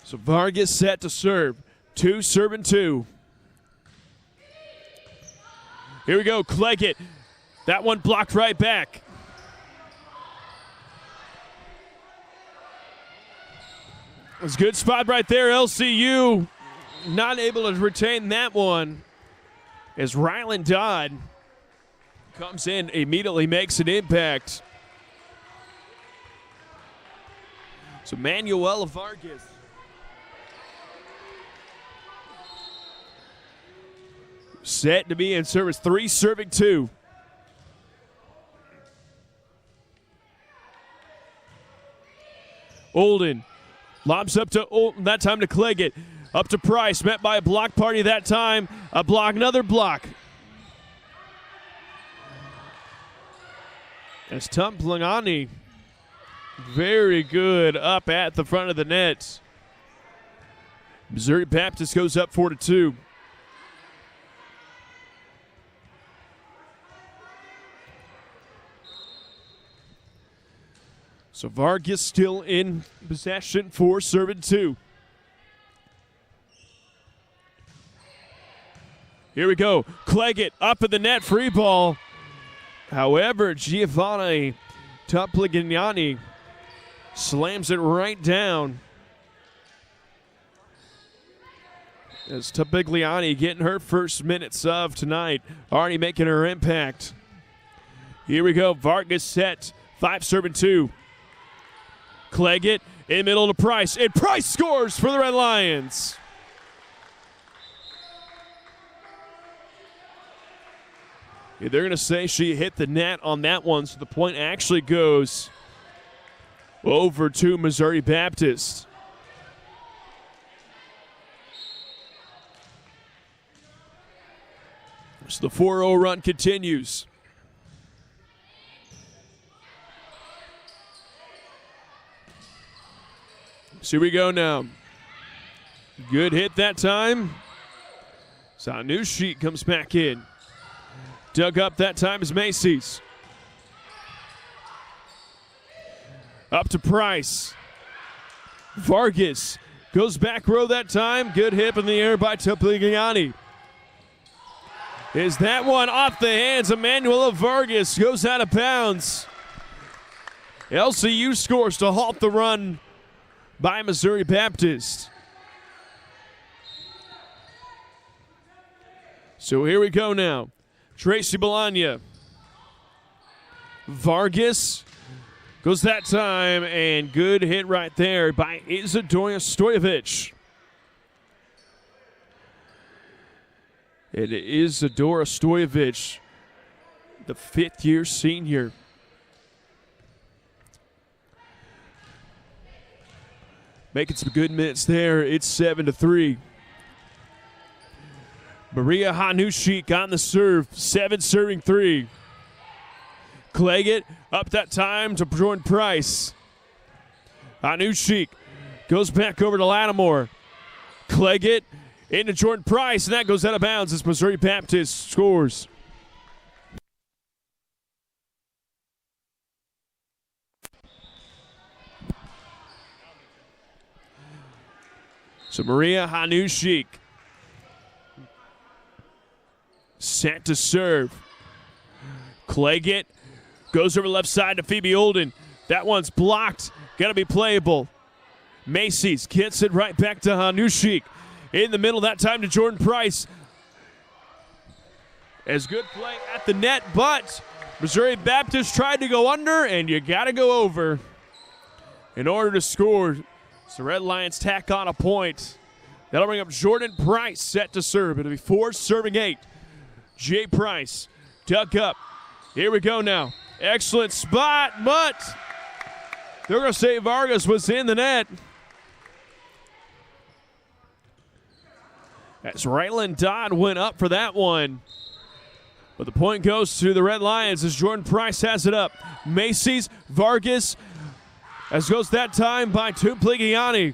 So Vargas set to serve. 2 serving 2. Here we go, Cleggett. That one blocked right back. It was a good spot right there. LCU not able to retain that one as Ryland Dodd comes in, immediately makes an impact. So Manuel Vargas. Set to be in service. 3 serving 2. Olden lobs up to Olden, that time to Cleggett. Up to Price, met by a block party that time. A block, another block. As Tumplingani, very good up at the front of the net. Missouri Baptist goes up 4-2. So Vargas still in possession, 4 serving 2. Here we go. Cleggett up in the net, free ball. However, Giovanni Tumpligiani slams it right down. As Tumpligiani getting her first minutes of tonight, already making her impact. Here we go. Vargas set, 5 serving 2. Cleggett in middle to Price, and Price scores for the Red Lions. Yeah, they're going to say she hit the net on that one, so the point actually goes over to Missouri Baptist. So the 4-0 run continues. So here we go now. Good hit that time. Sanushi comes back in. Dug up that time is Macy's. Up to Price. Vargas goes back row that time. Good hip in the air by Tumpligiani. Is that one off the hands of Manuel Vargas? Goes out of bounds. LCU scores to halt the run by Missouri Baptist. So here we go now. Tracy Bologna. Vargas goes that time, and good hit right there by Isadora Stojkovic. It is Isadora Stojkovic, the fifth-year senior. Making some good minutes there. It's 7-3. Maria Hanushik on the serve, 7 serving 3. Cleggett up that time to Jordan Price. Hanushik goes back over to Lattimore. Cleggett into Jordan Price, and that goes out of bounds as Missouri Baptist scores. So Maria Hanushik set to serve. Cleggett goes over left side to Phoebe Olden. That one's blocked. Got to be playable. Macy's gets it right back to Hanushik. In the middle that time to Jordan Price. as good play at the net, but Missouri Baptist tried to go under, and you got to go over in order to score. So Red Lions tack on a point. That'll bring up Jordan Price, set to serve. It'll be 4 serving 8. Jay Price, dug up. Here we go now. Excellent spot, but they're going to say Vargas was in the net. As Ryland Dodd went up for that one. But the point goes to the Red Lions as Jordan Price has it up. Macy's, Vargas, as goes that time by Tupligiani.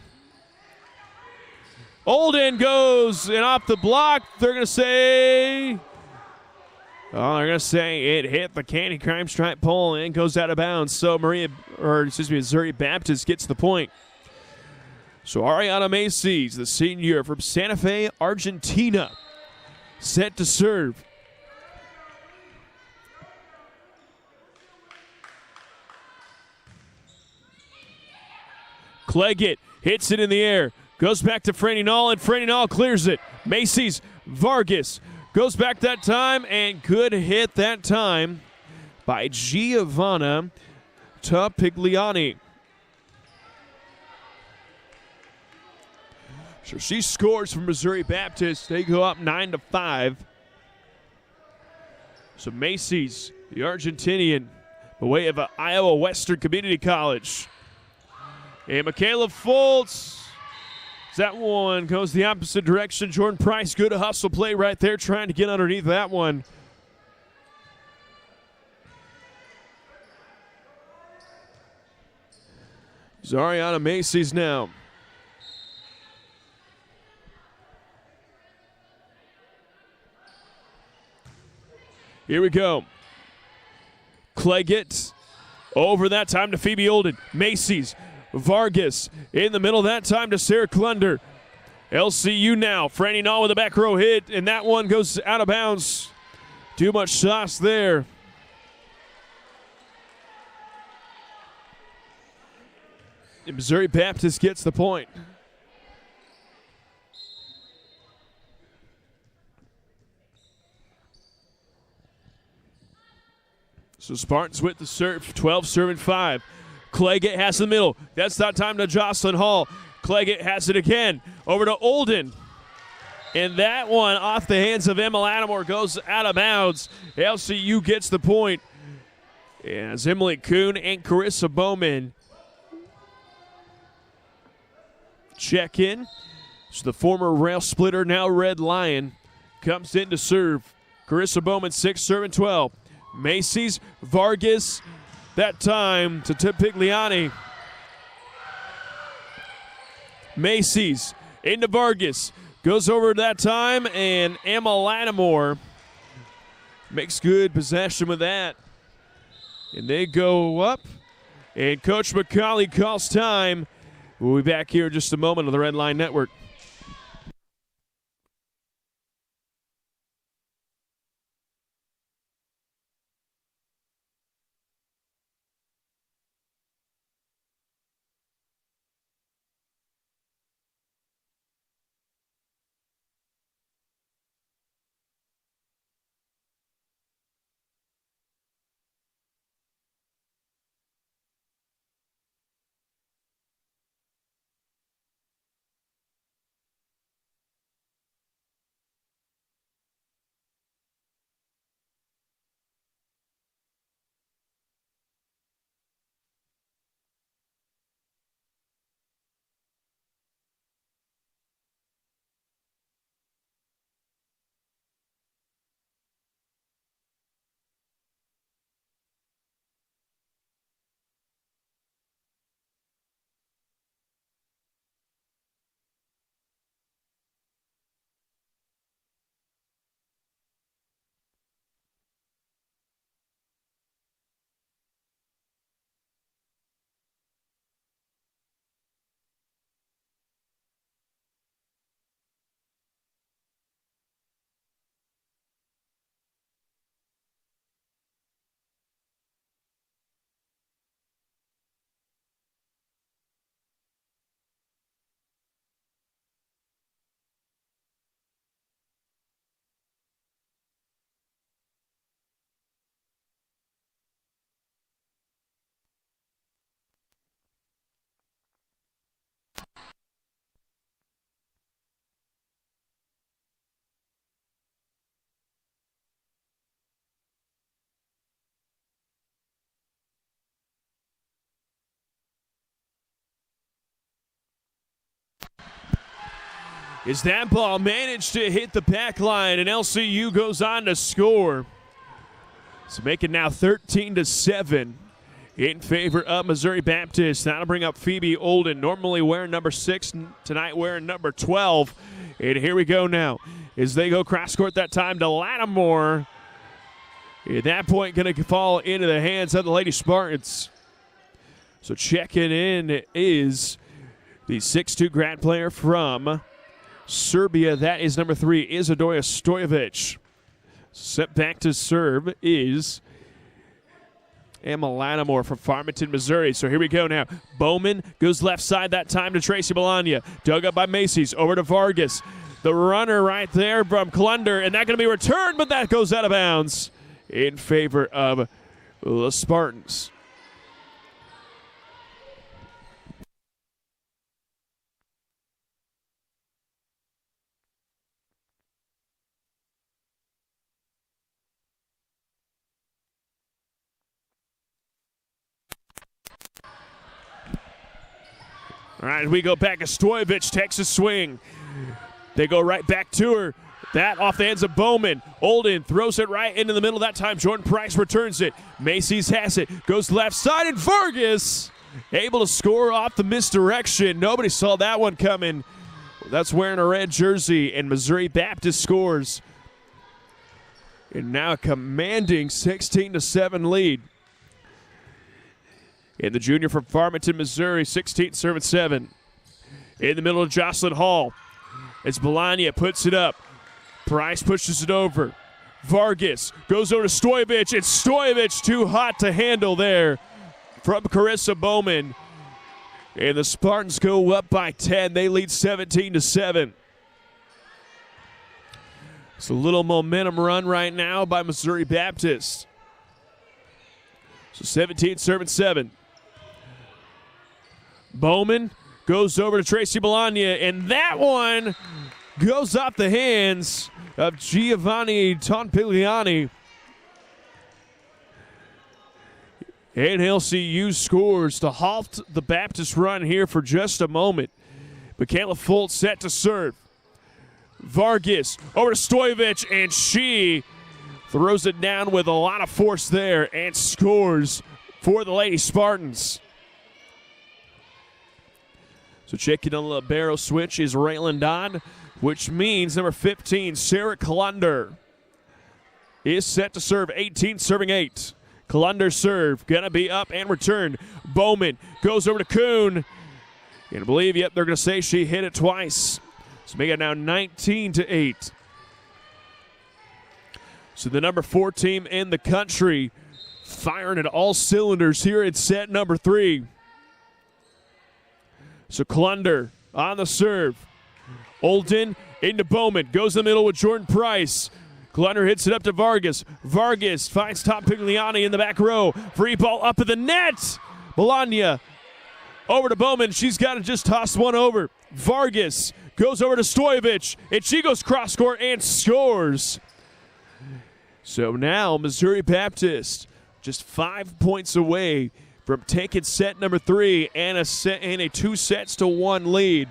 Olden goes and off the block. They're going to say, it hit the Candy Crime Stripe pole and goes out of bounds. So Missouri Baptist gets the point. So Ariana Macy's, the senior from Santa Fe, Argentina, set to serve. Cleggett hits it in the air. Goes back to Franny Nall, and Franny Nall clears it. Macy's, Vargas goes back that time, and good hit that time by Giovanna Tupigliani. So she scores for Missouri Baptist. They go up 9-5. So Macy's, the Argentinian, by way of Iowa Western Community College. And Michaela Foltz. That one goes the opposite direction. Jordan Price, good hustle play right there, trying to get underneath that one. Zariana Macy's now. Here we go. Cleggett over that time to Phoebe Olden. Macy's. Vargas in the middle that time to Sarah Klunder. LCU now. Franny Nall with a back row hit, and that one goes out of bounds. Too much sauce there. And Missouri Baptist gets the point. So Spartans with the serve, 12 serving 5. Cleggett has the middle. That's that time to Jocelyn Hall. Cleggett has it again. Over to Olden. And that one off the hands of Emma Lattimore goes out of bounds. LCU gets the point. As Emily Kuhn and Carissa Bowman check in. So the former rail splitter, now Red Lion, comes in to serve. Carissa Bowman, 6 serving 12. Macy's, Vargas, that time to Tupigliani. Macy's into Vargas. Goes over that time, and Emma Lattimore makes good possession with that. And they go up, and Coach McCauley calls time. We'll be back here in just a moment on the Red Line Network. Is that ball managed to hit the back line, and LCU goes on to score. So make it now 13-7 in favor of Missouri Baptist. That'll bring up Phoebe Olden, normally wearing number 6, tonight wearing number 12. And here we go now as they go cross court that time to Lattimore. At that point, going to fall into the hands of the Lady Spartans. So checking in is the 6'2 grad player from Serbia. That is number 3, Isadora Stojevic. Set back to serve is Emma Lattimore from Farmington, Missouri. So here we go now. Bowman goes left side that time to Tracy Bologna. Dug up by Macy's. Over to Vargas. The runner right there from Clunder. And that's going to be returned, but that goes out of bounds in favor of the Spartans. All right, we go back to Stojevic, takes a swing. They go right back to her. That off the hands of Bowman. Olden throws it right into the middle. That time Jordan Price returns it. Macy's has it. Goes left side, and Vargas able to score off the misdirection. Nobody saw that one coming. That's wearing a red jersey, and Missouri Baptist scores. And now a commanding 16-7 lead. And the junior from Farmington, Missouri, 16th serving 7. In the middle of Jocelyn Hall. As Bologna puts it up. Price pushes it over. Vargas goes over to Stojevic, and Stojevic too hot to handle there from Carissa Bowman. And the Spartans go up by 10. They lead 17-7. It's a little momentum run right now by Missouri Baptist. So 17 serving 7. Bowman goes over to Tracy Bologna, and that one goes off the hands of Giovanni Tonpigliani. And LCU scores to halt the Baptist run here for just a moment. Michaela Folt set to serve. Vargas over to Stojevic, and she throws it down with a lot of force there and scores for the Lady Spartans. So checking on the libero switch is Raylan Dodd, which means number 15, Sarah Clunder, is set to serve. 18 serving 8. Clunder serve, gonna be up and returned. Bowman goes over to Kuhn. And I believe, yep, they're gonna say she hit it twice. So make it now 19-8. So the number 4 team in the country firing at all cylinders here in set number 3. So Clunder on the serve. Olden into Bowman. Goes in the middle with Jordan Price. Clunder hits it up to Vargas. Vargas finds Tonpigliani in the back row. Free ball up at the net. Bologna over to Bowman. She's got to just toss one over. Vargas goes over to Stojevic, and she goes cross court and scores. So now Missouri Baptist just 5 points away from taking set number 3 and a 2-1 lead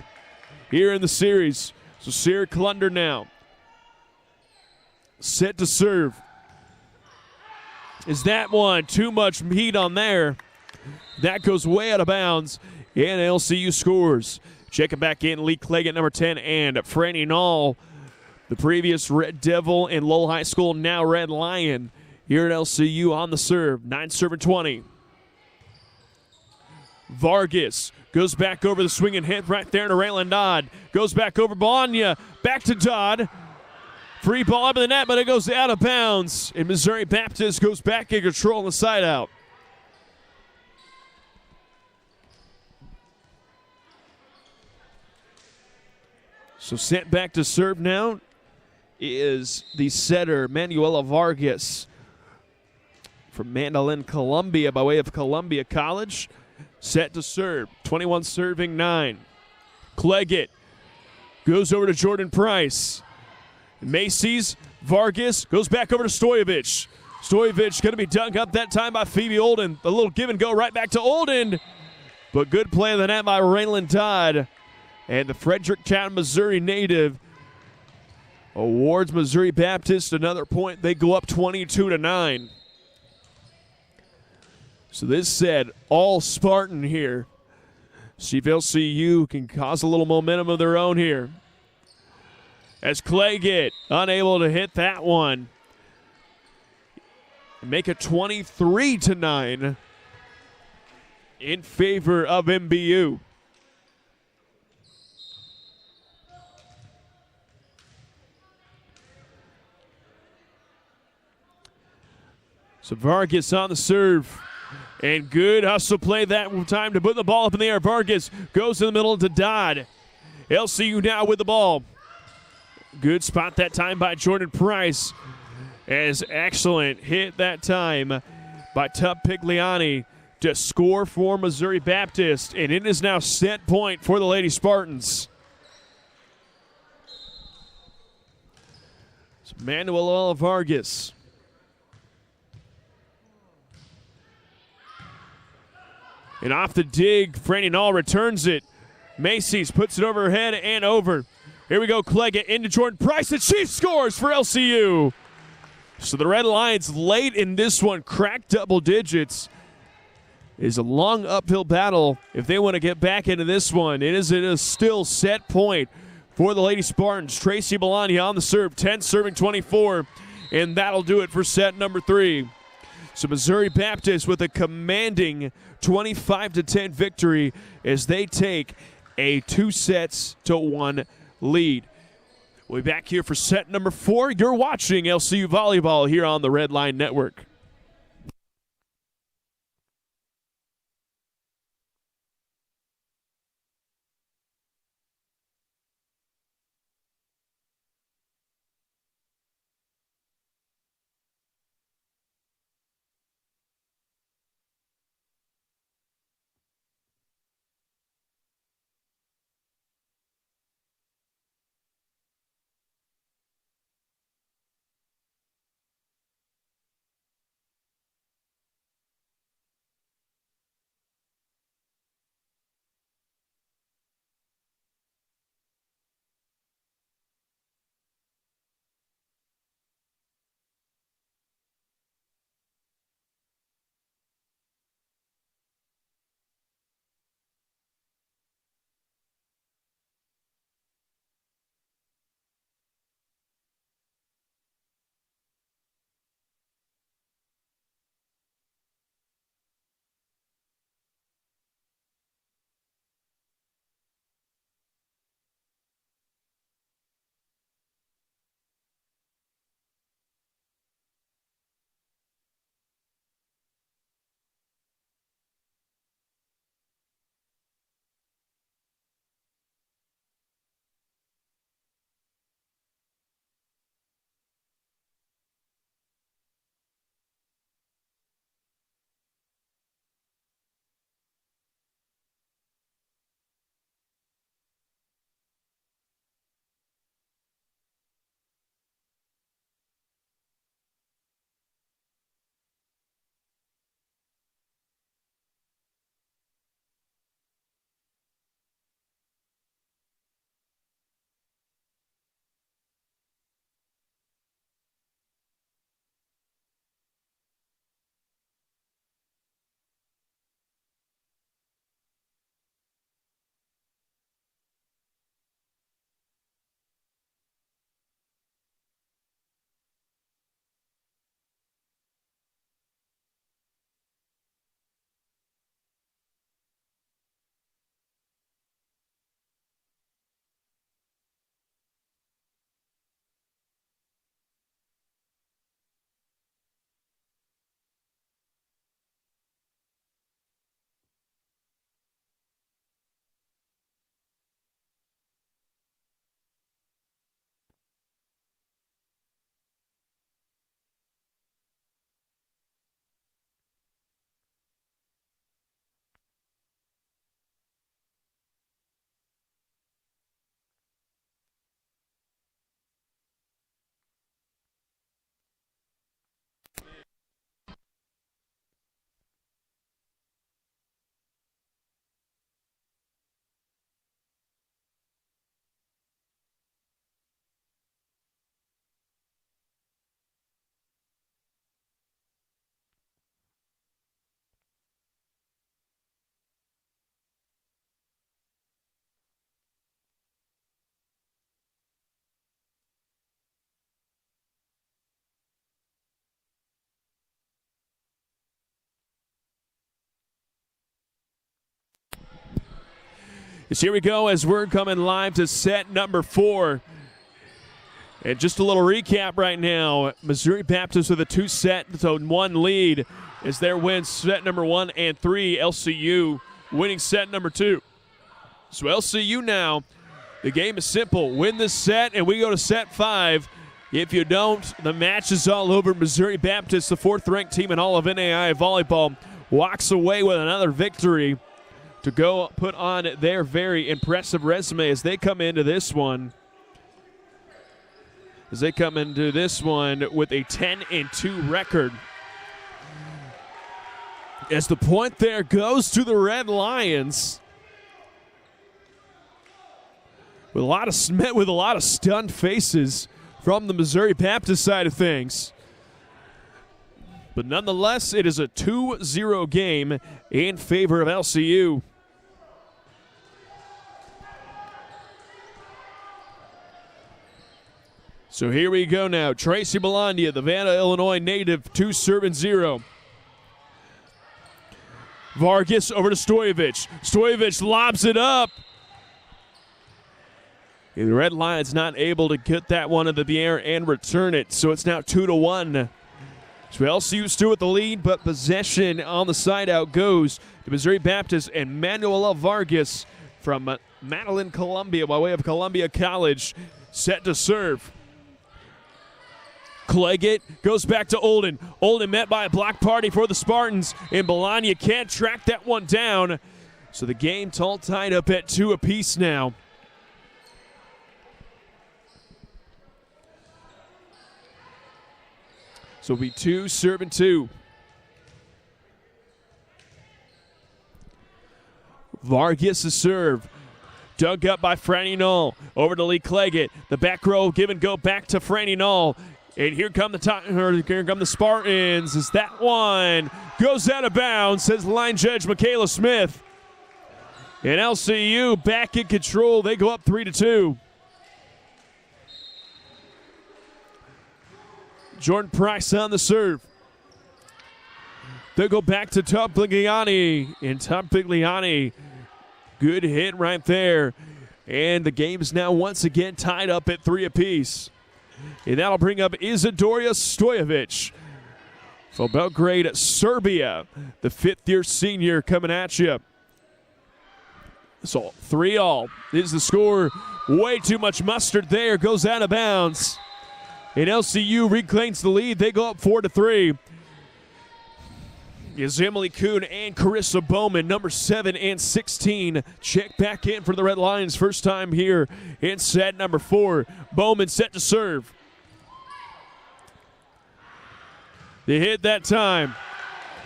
here in the series. So Sarah Clunder now set to serve. Is that one too much heat on there? That goes way out of bounds, and LCU scores. Checking back in, Lee Clegg number 10, and Franny Nall, the previous Red Devil in Lowell High School, now Red Lion, here at LCU on the serve. 9 serving 20. Vargas goes back over the swing and hit right there to Raylan Dodd. Goes back over Bologna, back to Dodd. Free ball up in the net, but it goes out of bounds. And Missouri Baptist goes back in control on the side out. So sent back to serve now is the setter, Manuela Vargas from Mandolin, Columbia, by way of Columbia College. Set to serve, 21 serving 9. Cleggett goes over to Jordan Price. Macy's, Vargas goes back over to Stojevic. Stojevic going to be dug up that time by Phoebe Olden. A little give and go right back to Olden. But good play of the net by Raylan Todd And the Fredericktown, Missouri native awards Missouri Baptist another point. They go up 22-9. So this said, all Spartan here. See if LCU can cause a little momentum of their own here. As Claggett unable to hit that one. Make it 23-9 in favor of MBU. So Vargas on the serve. And good hustle play that time to put the ball up in the air. Vargas goes in the middle to Dodd. LCU now with the ball. Good spot that time by Jordan Price. As excellent hit that time by Tub Pigliani to score for Missouri Baptist. And it is now set point for the Lady Spartans. It's Manuel Vargas. And off the dig, Franny Nall returns it. Macy's puts it over her head and over. Here we go, Claggett into Jordan Price, and she scores for LCU. So the Red Lions late in this one, cracked double digits. It is a long uphill battle if they want to get back into this one. It is a still set point for the Lady Spartans. Tracy Belani on the serve, 10 serving 24, and that'll do it for set number 3. So Missouri Baptist with a commanding 25-10 victory as they take a 2-1 lead. We'll be back here for set number 4. You're watching LCU Volleyball here on the Red Line Network. As here we go as we're coming live to set number 4. And just a little recap right now. Missouri Baptist with a 2-1 lead as their win set number 1 and 3. LCU winning set number 2. So LCU now, the game is simple. Win this set and we go to set 5. If you don't, the match is all over. Missouri Baptist, the 4th-ranked team in all of NAIA volleyball, walks away with another victory to go put on their very impressive resume as they come into this one. With a 10-2 record. As the point there goes to the Red Lions. With a lot of stunned faces from the Missouri Baptist side of things. But nonetheless, it is a 2-0 game in favor of LCU. So here we go now. Tracy Melania, the Vanna, Illinois native, 2-0. Vargas over to Stoyevich. Stoyevich lobs it up. The Red Lions not able to get that one into the air and return it, so it's now 2-1. So LCU still with the lead, but possession on the side out goes to Missouri Baptist and Manuela Vargas from Madeline, Columbia, by way of Columbia College, set to serve. Cleggett goes back to Olden. Olden met by a block party for the Spartans, and Melania can't track that one down. So the game's all tied up at 2 apiece now. So it'll be 2-2. Vargas to serve. Dug up by Franny Knoll. Over to Lee Cleggett. The back row give and go back to Franny Knoll. And here come the Spartans as that one goes out of bounds, says line judge Michaela Smith. And LCU back in control. They go up 3-2. Jordan Price on the serve. They go back to Top Bigliani. And Top Bigliani, good hit right there. And the game is now once again tied up at 3 apiece. And that'll bring up Isidora Stoyevich from Belgrade, Serbia. The 5th-year senior coming at you. So 3-all is the score. Way too much mustard there. Goes out of bounds. And LCU reclaims the lead. They go up 4-3. Is Emily Kuhn and Carissa Bowman, number 7 and 16, check back in for the Red Lions. First time here in set number 4. Bowman set to serve. They hit that time.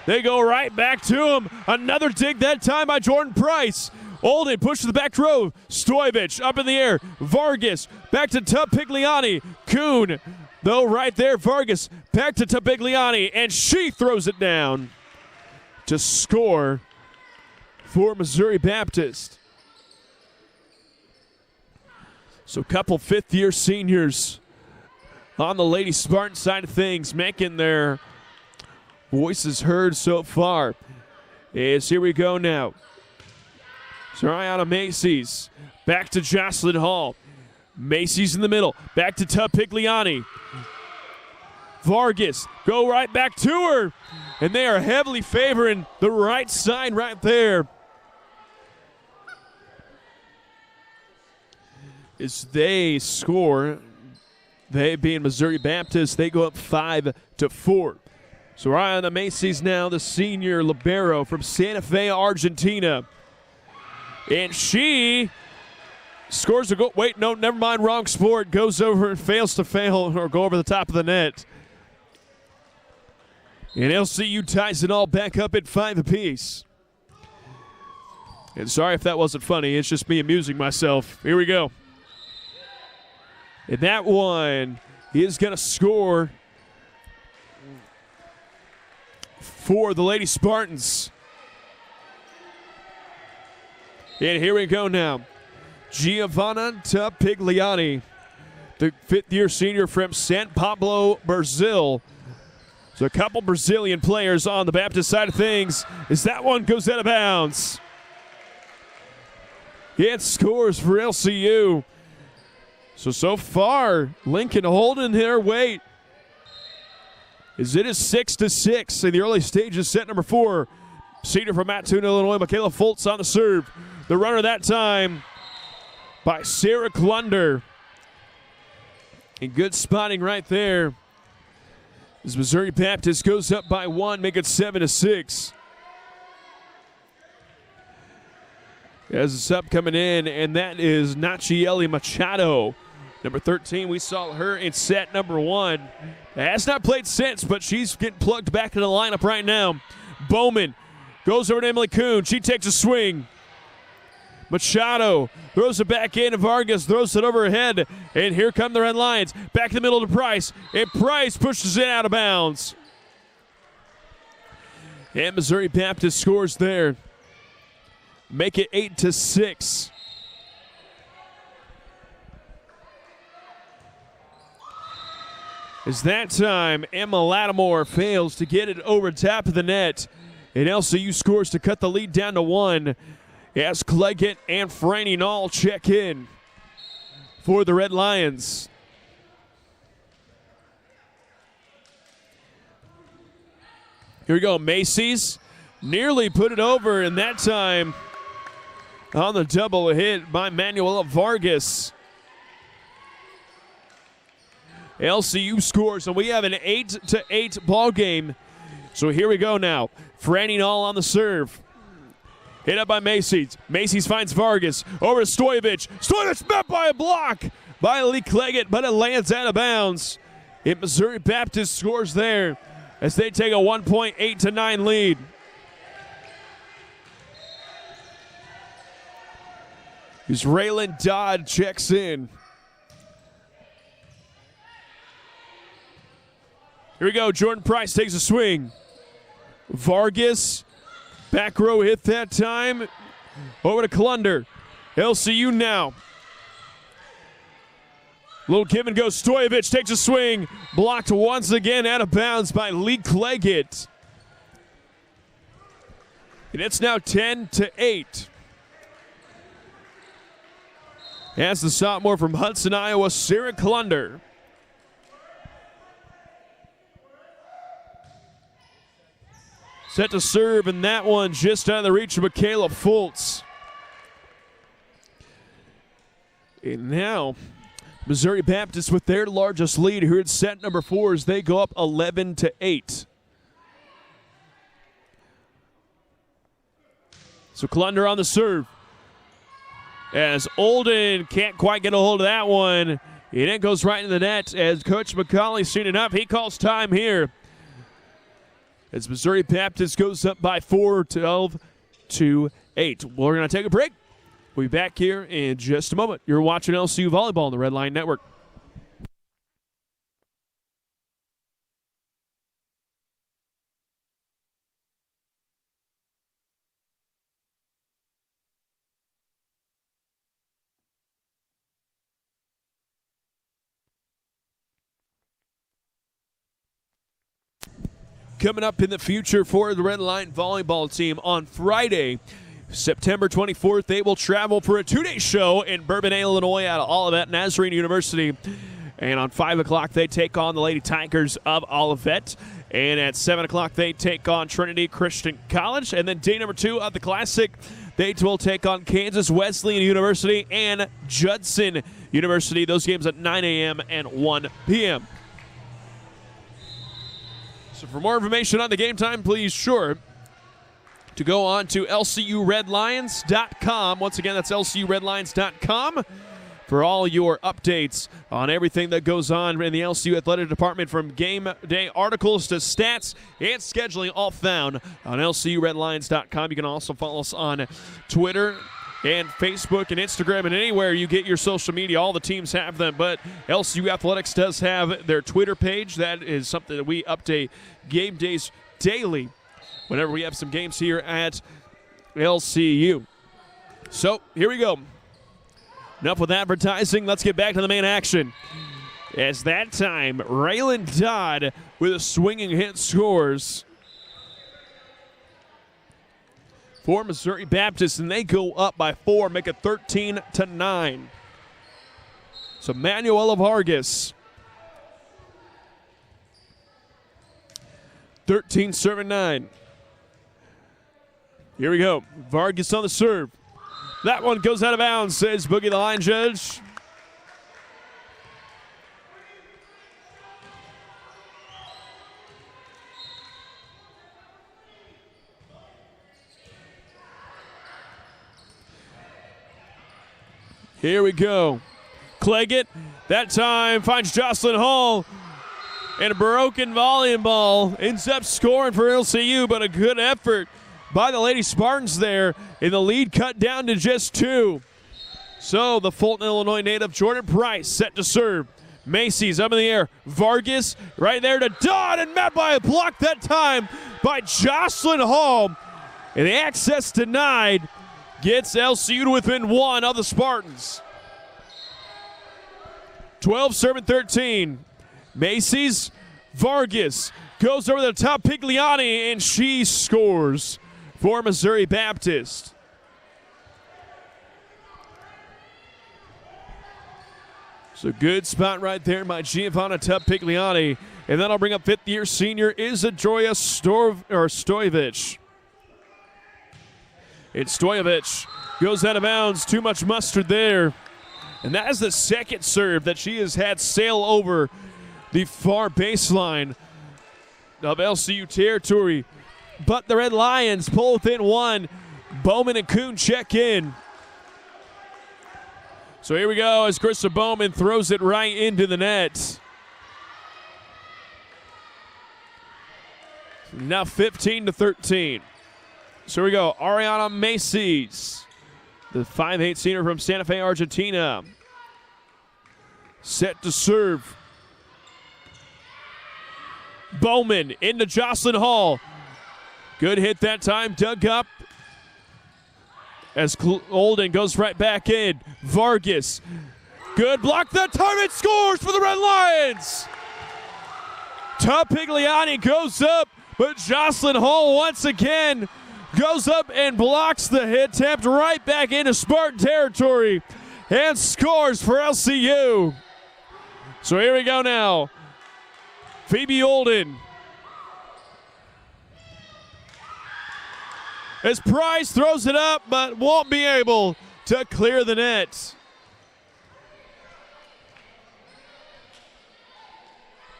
They go right back to him. Another dig that time by Jordan Price. Olden pushed to the back row. Stoyevich up in the air. Vargas back to Tub Pigliani. Kuhn, though, right there. Vargas back to Tub Pigliani, and she throws it down to score for Missouri Baptist. So a couple 5th-year seniors on the Lady Spartan side of things making their voices heard so far. As here we go now. Sariana Macy's back to Jocelyn Hall. Macy's in the middle. Back to Tub Pigliani. Vargas go right back to her. And they are heavily favoring the right side right there. As they score, they being Missouri Baptist, they go up 5-4. So Ryan Macy's now the senior libero from Santa Fe, Argentina. And she scores a goal. Wait, no, never mind, wrong sport. Goes over and fails to fail or go over the top of the net. And LCU ties it all back up at 5 apiece. And sorry if that wasn't funny. It's just me amusing myself. Here we go. And that one is going to score for the Lady Spartans. And here we go now. Giovanna Pigliani, the 5th-year senior from San Pablo, Brazil. So a couple Brazilian players on the Baptist side of things as that one goes out of bounds. It scores for LCU. So far, Lincoln holding their weight. As it is 6-6 in the early stages. Set number 4. Senior from Mattoon, Illinois, Michaela Fultz on the serve. The runner that time by Sarah Klunder. And good spotting right there. As Missouri Baptist goes up by 1, make it 7-6. As a sub coming in, and that is Nachieli Machado. Number 13, we saw her in set number 1. Has not played since, but she's getting plugged back into the lineup right now. Bowman goes over to Emily Kuhn. She takes a swing. Machado throws it back in. Vargas throws it over her head. And here come the Red Lions. Back in the middle to Price. And Price pushes it out of bounds. And Missouri Baptist scores there. Make it 8-6. As that time, Emma Lattimore fails to get it over top of the net. And LCU scores to cut the lead down to 1. As Cleggett and Franny Nall check in for the Red Lions. Here we go. Macy's nearly put it over, and that time on the double hit by Manuela Vargas. LCU scores, and we have an 8-8 ball game. So here we go now. Franny Nall on the serve. Hit up by Macy's. Macy's finds Vargas. Over to Stoyevich. Stoyevich met by a block by Lee Cleggett, but it lands out of bounds. And Missouri Baptist scores there as they take a 1.8-9 lead. As Raylan Dodd checks in. Here we go. Jordan Price takes a swing. Vargas. Back row hit that time. Over to Klunder. LCU now. Little give and go. Stoyevich takes a swing. Blocked once again out of bounds by Lee Cleggett. And it's now 10-8. As the sophomore from Hudson, Iowa, Sarah Klunder. Set to serve, and that one just out of the reach of Michaela Fultz. And now, Missouri Baptist with their largest lead here at set number 4 as they go up 11-8. So Klunder on the serve. As Olden can't quite get a hold of that one. And it goes right into the net as Coach McCauley's seen it up. He calls time here. As Missouri Baptist goes up by 4, 12-8. We're going to take a break. We'll be back here in just a moment. You're watching LCU Volleyball on the Red Line Network. Coming up in the future for the Red Line volleyball team on Friday, September 24th, they will travel for a 2-day show in Bourbonnais, Illinois at Olivet Nazarene University. And on 5 o'clock, they take on the Lady Tigers of Olivet. And at 7 o'clock, they take on Trinity Christian College. And then day number 2 of the Classic, they will take on Kansas Wesleyan University and Judson University. Those games at 9 a.m. and 1 p.m. So for more information on the game time, please sure to go on to lcuredlions.com. Once again, that's lcuredlions.com for all your updates on everything that goes on in the LCU athletic department, from game day articles to stats and scheduling, all found on lcuredlions.com. You can also follow us on Twitter and Facebook and Instagram and anywhere you get your social media. All the teams have them, but LCU Athletics does have their Twitter page. That is something that we update game days daily whenever we have some games here at LCU. So here we go. Enough with advertising. Let's get back to the main action. As that time, Raylan Dodd with a swinging hit scores. for Missouri Baptist, and they go up by 4, make it 13-9. So Manuela Vargas, 13 serving 9. Here we go. Vargas on the serve. That one goes out of bounds, says Boogie the line judge. Here we go. Claggett, that time, finds Jocelyn Hall. And a broken volleyball ends up scoring for LCU, but a good effort by the Lady Spartans there. And the lead cut down to just 2. So the Fulton, Illinois native Jordan Price set to serve. Macy's up in the air. Vargas right there to Dawn, and met by a block that time by Jocelyn Hall. And the access denied gets LCU to within 1 of the Spartans. 12 serving 13. Macy's, Vargas goes over the top, Pigliani, and she scores for Missouri Baptist. So good spot right there by Giovanna Tup-Pigliani. And then I'll bring up 5th-year senior Isadora Stojevich. And Stojevich goes out of bounds. Too much mustard there. And that is the second serve that she has had sail over the far baseline of LCU territory. But the Red Lions pull within 1. Bowman and Kuhn check in. So here we go as Krista Bowman throws it right into the net. Now 15-13. So here we go. Ariana Macy's, the 5'8" senior from Santa Fe, Argentina, set to serve. Bowman into Jocelyn Hall. Good hit that time, dug up as Olden goes right back in. Vargas, good block that time, it scores for the Red Lions. Tup-Pigliani goes up, but Jocelyn Hall once again goes up and blocks the hit, tapped right back into Spartan territory, and scores for LCU. So here we go now. Phoebe Olden. As Price throws it up, but won't be able to clear the net.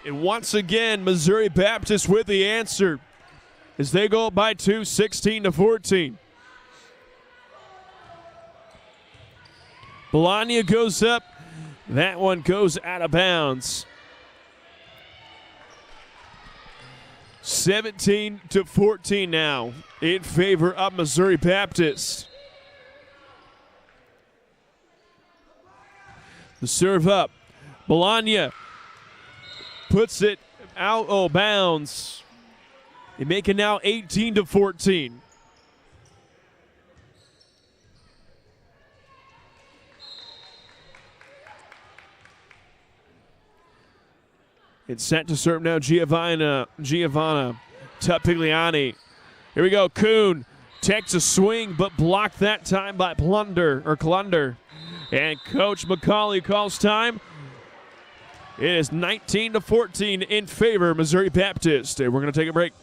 And once again, Missouri Baptist with the answer as they go up by 2, 16-14. Bologna goes up. That one goes out of bounds. 17-14 now in favor of Missouri Baptist. The serve up. Bologna puts it out of bounds. They make it now 18-14. It's set to serve now Giovanna Tup-Pigliani. Here we go. Kuhn takes a swing, but blocked that time by Klunder. And Coach McCauley calls time. It is 19-14 in favor of Missouri Baptist. And we're going to take a break.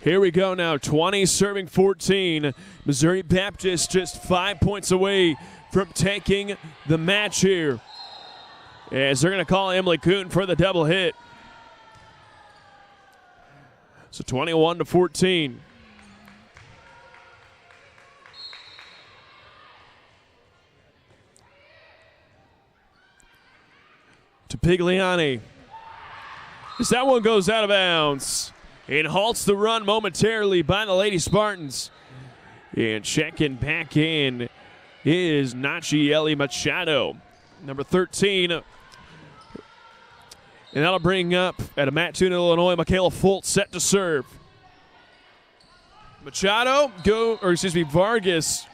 Here we go now, 20 serving 14. Missouri Baptist just 5 points away from taking the match here, as they're going to call Emily Kuhn for the double hit. So 21-14. To Pigliani. As that one goes out of bounds. And halts the run momentarily by the Lady Spartans. And checking back in is Nachieli Machado, number 13. And that'll bring up at a Mattoon, Illinois, Michaela Fultz set to serve. Vargas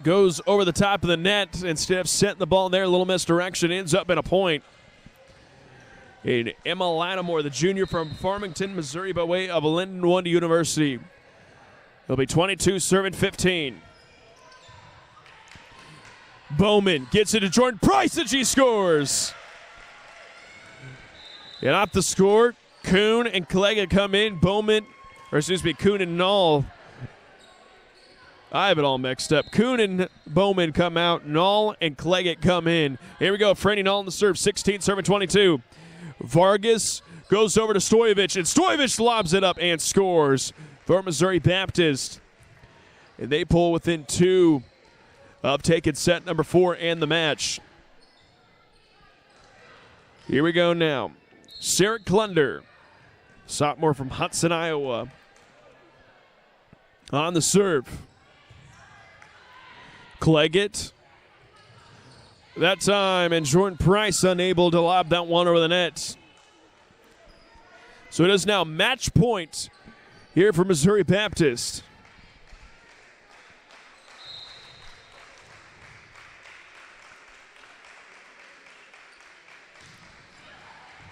goes over the top of the net instead of setting the ball in there. A little misdirection, ends up in a point. And Emma Lattimore, the junior from Farmington, Missouri, by way of Lindenwood University. It'll be 22 serving 15. Bowman gets it to Jordan Price, and she scores. And off the score, Kuhn and Kallega come in. Kuhn and Null. I have it all mixed up. Kuhn and Bowman come out. Null and Cleggett come in. Here we go. Franny Null on the serve. 16 serving 22. Vargas goes over to Stoyevich, and Stoyevich lobs it up and scores for Missouri Baptist. And they pull within 2 of taking set number 4 and the match. Here we go now. Sarah Klunder, sophomore from Hudson, Iowa, on the serve. Cleggett. That time, and Jordan Price unable to lob that one over the net. So it is now match point here for Missouri Baptist.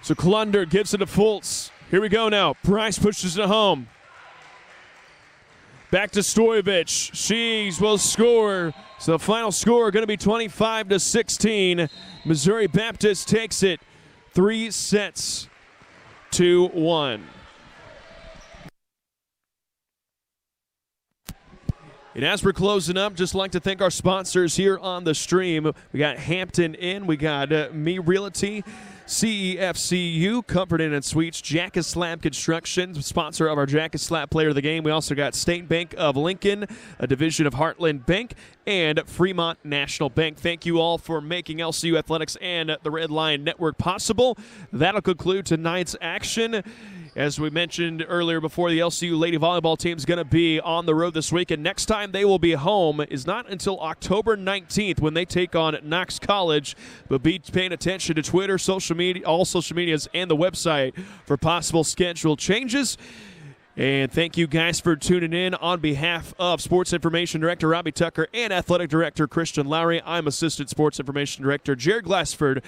So Klunder gives it to Fultz. Here we go now. Price pushes it home. Back to Stoyevich. She will score. So the final score going to be 25-16. Missouri Baptist takes it 3-1. And as we're closing up, just like to thank our sponsors here on the stream. We got Hampton Inn. We got Me Realty. CEFCU, Comfort Inn and Suites, Jack and Slab Construction, sponsor of our Jack and Slab Player of the Game. We also got State Bank of Lincoln, a division of Heartland Bank, and Fremont National Bank. Thank you all for making LCU Athletics and the Red Lion Network possible. That'll conclude tonight's action. As we mentioned earlier before, the LCU Lady Volleyball team is going to be on the road this week, and next time they will be home is not until October 19th when they take on Knox College. But be paying attention to Twitter, social media, all social medias, and the website for possible schedule changes. And thank you guys for tuning in. On behalf of Sports Information Director Robbie Tucker and Athletic Director Christian Lowry, I'm Assistant Sports Information Director Jared Glassford.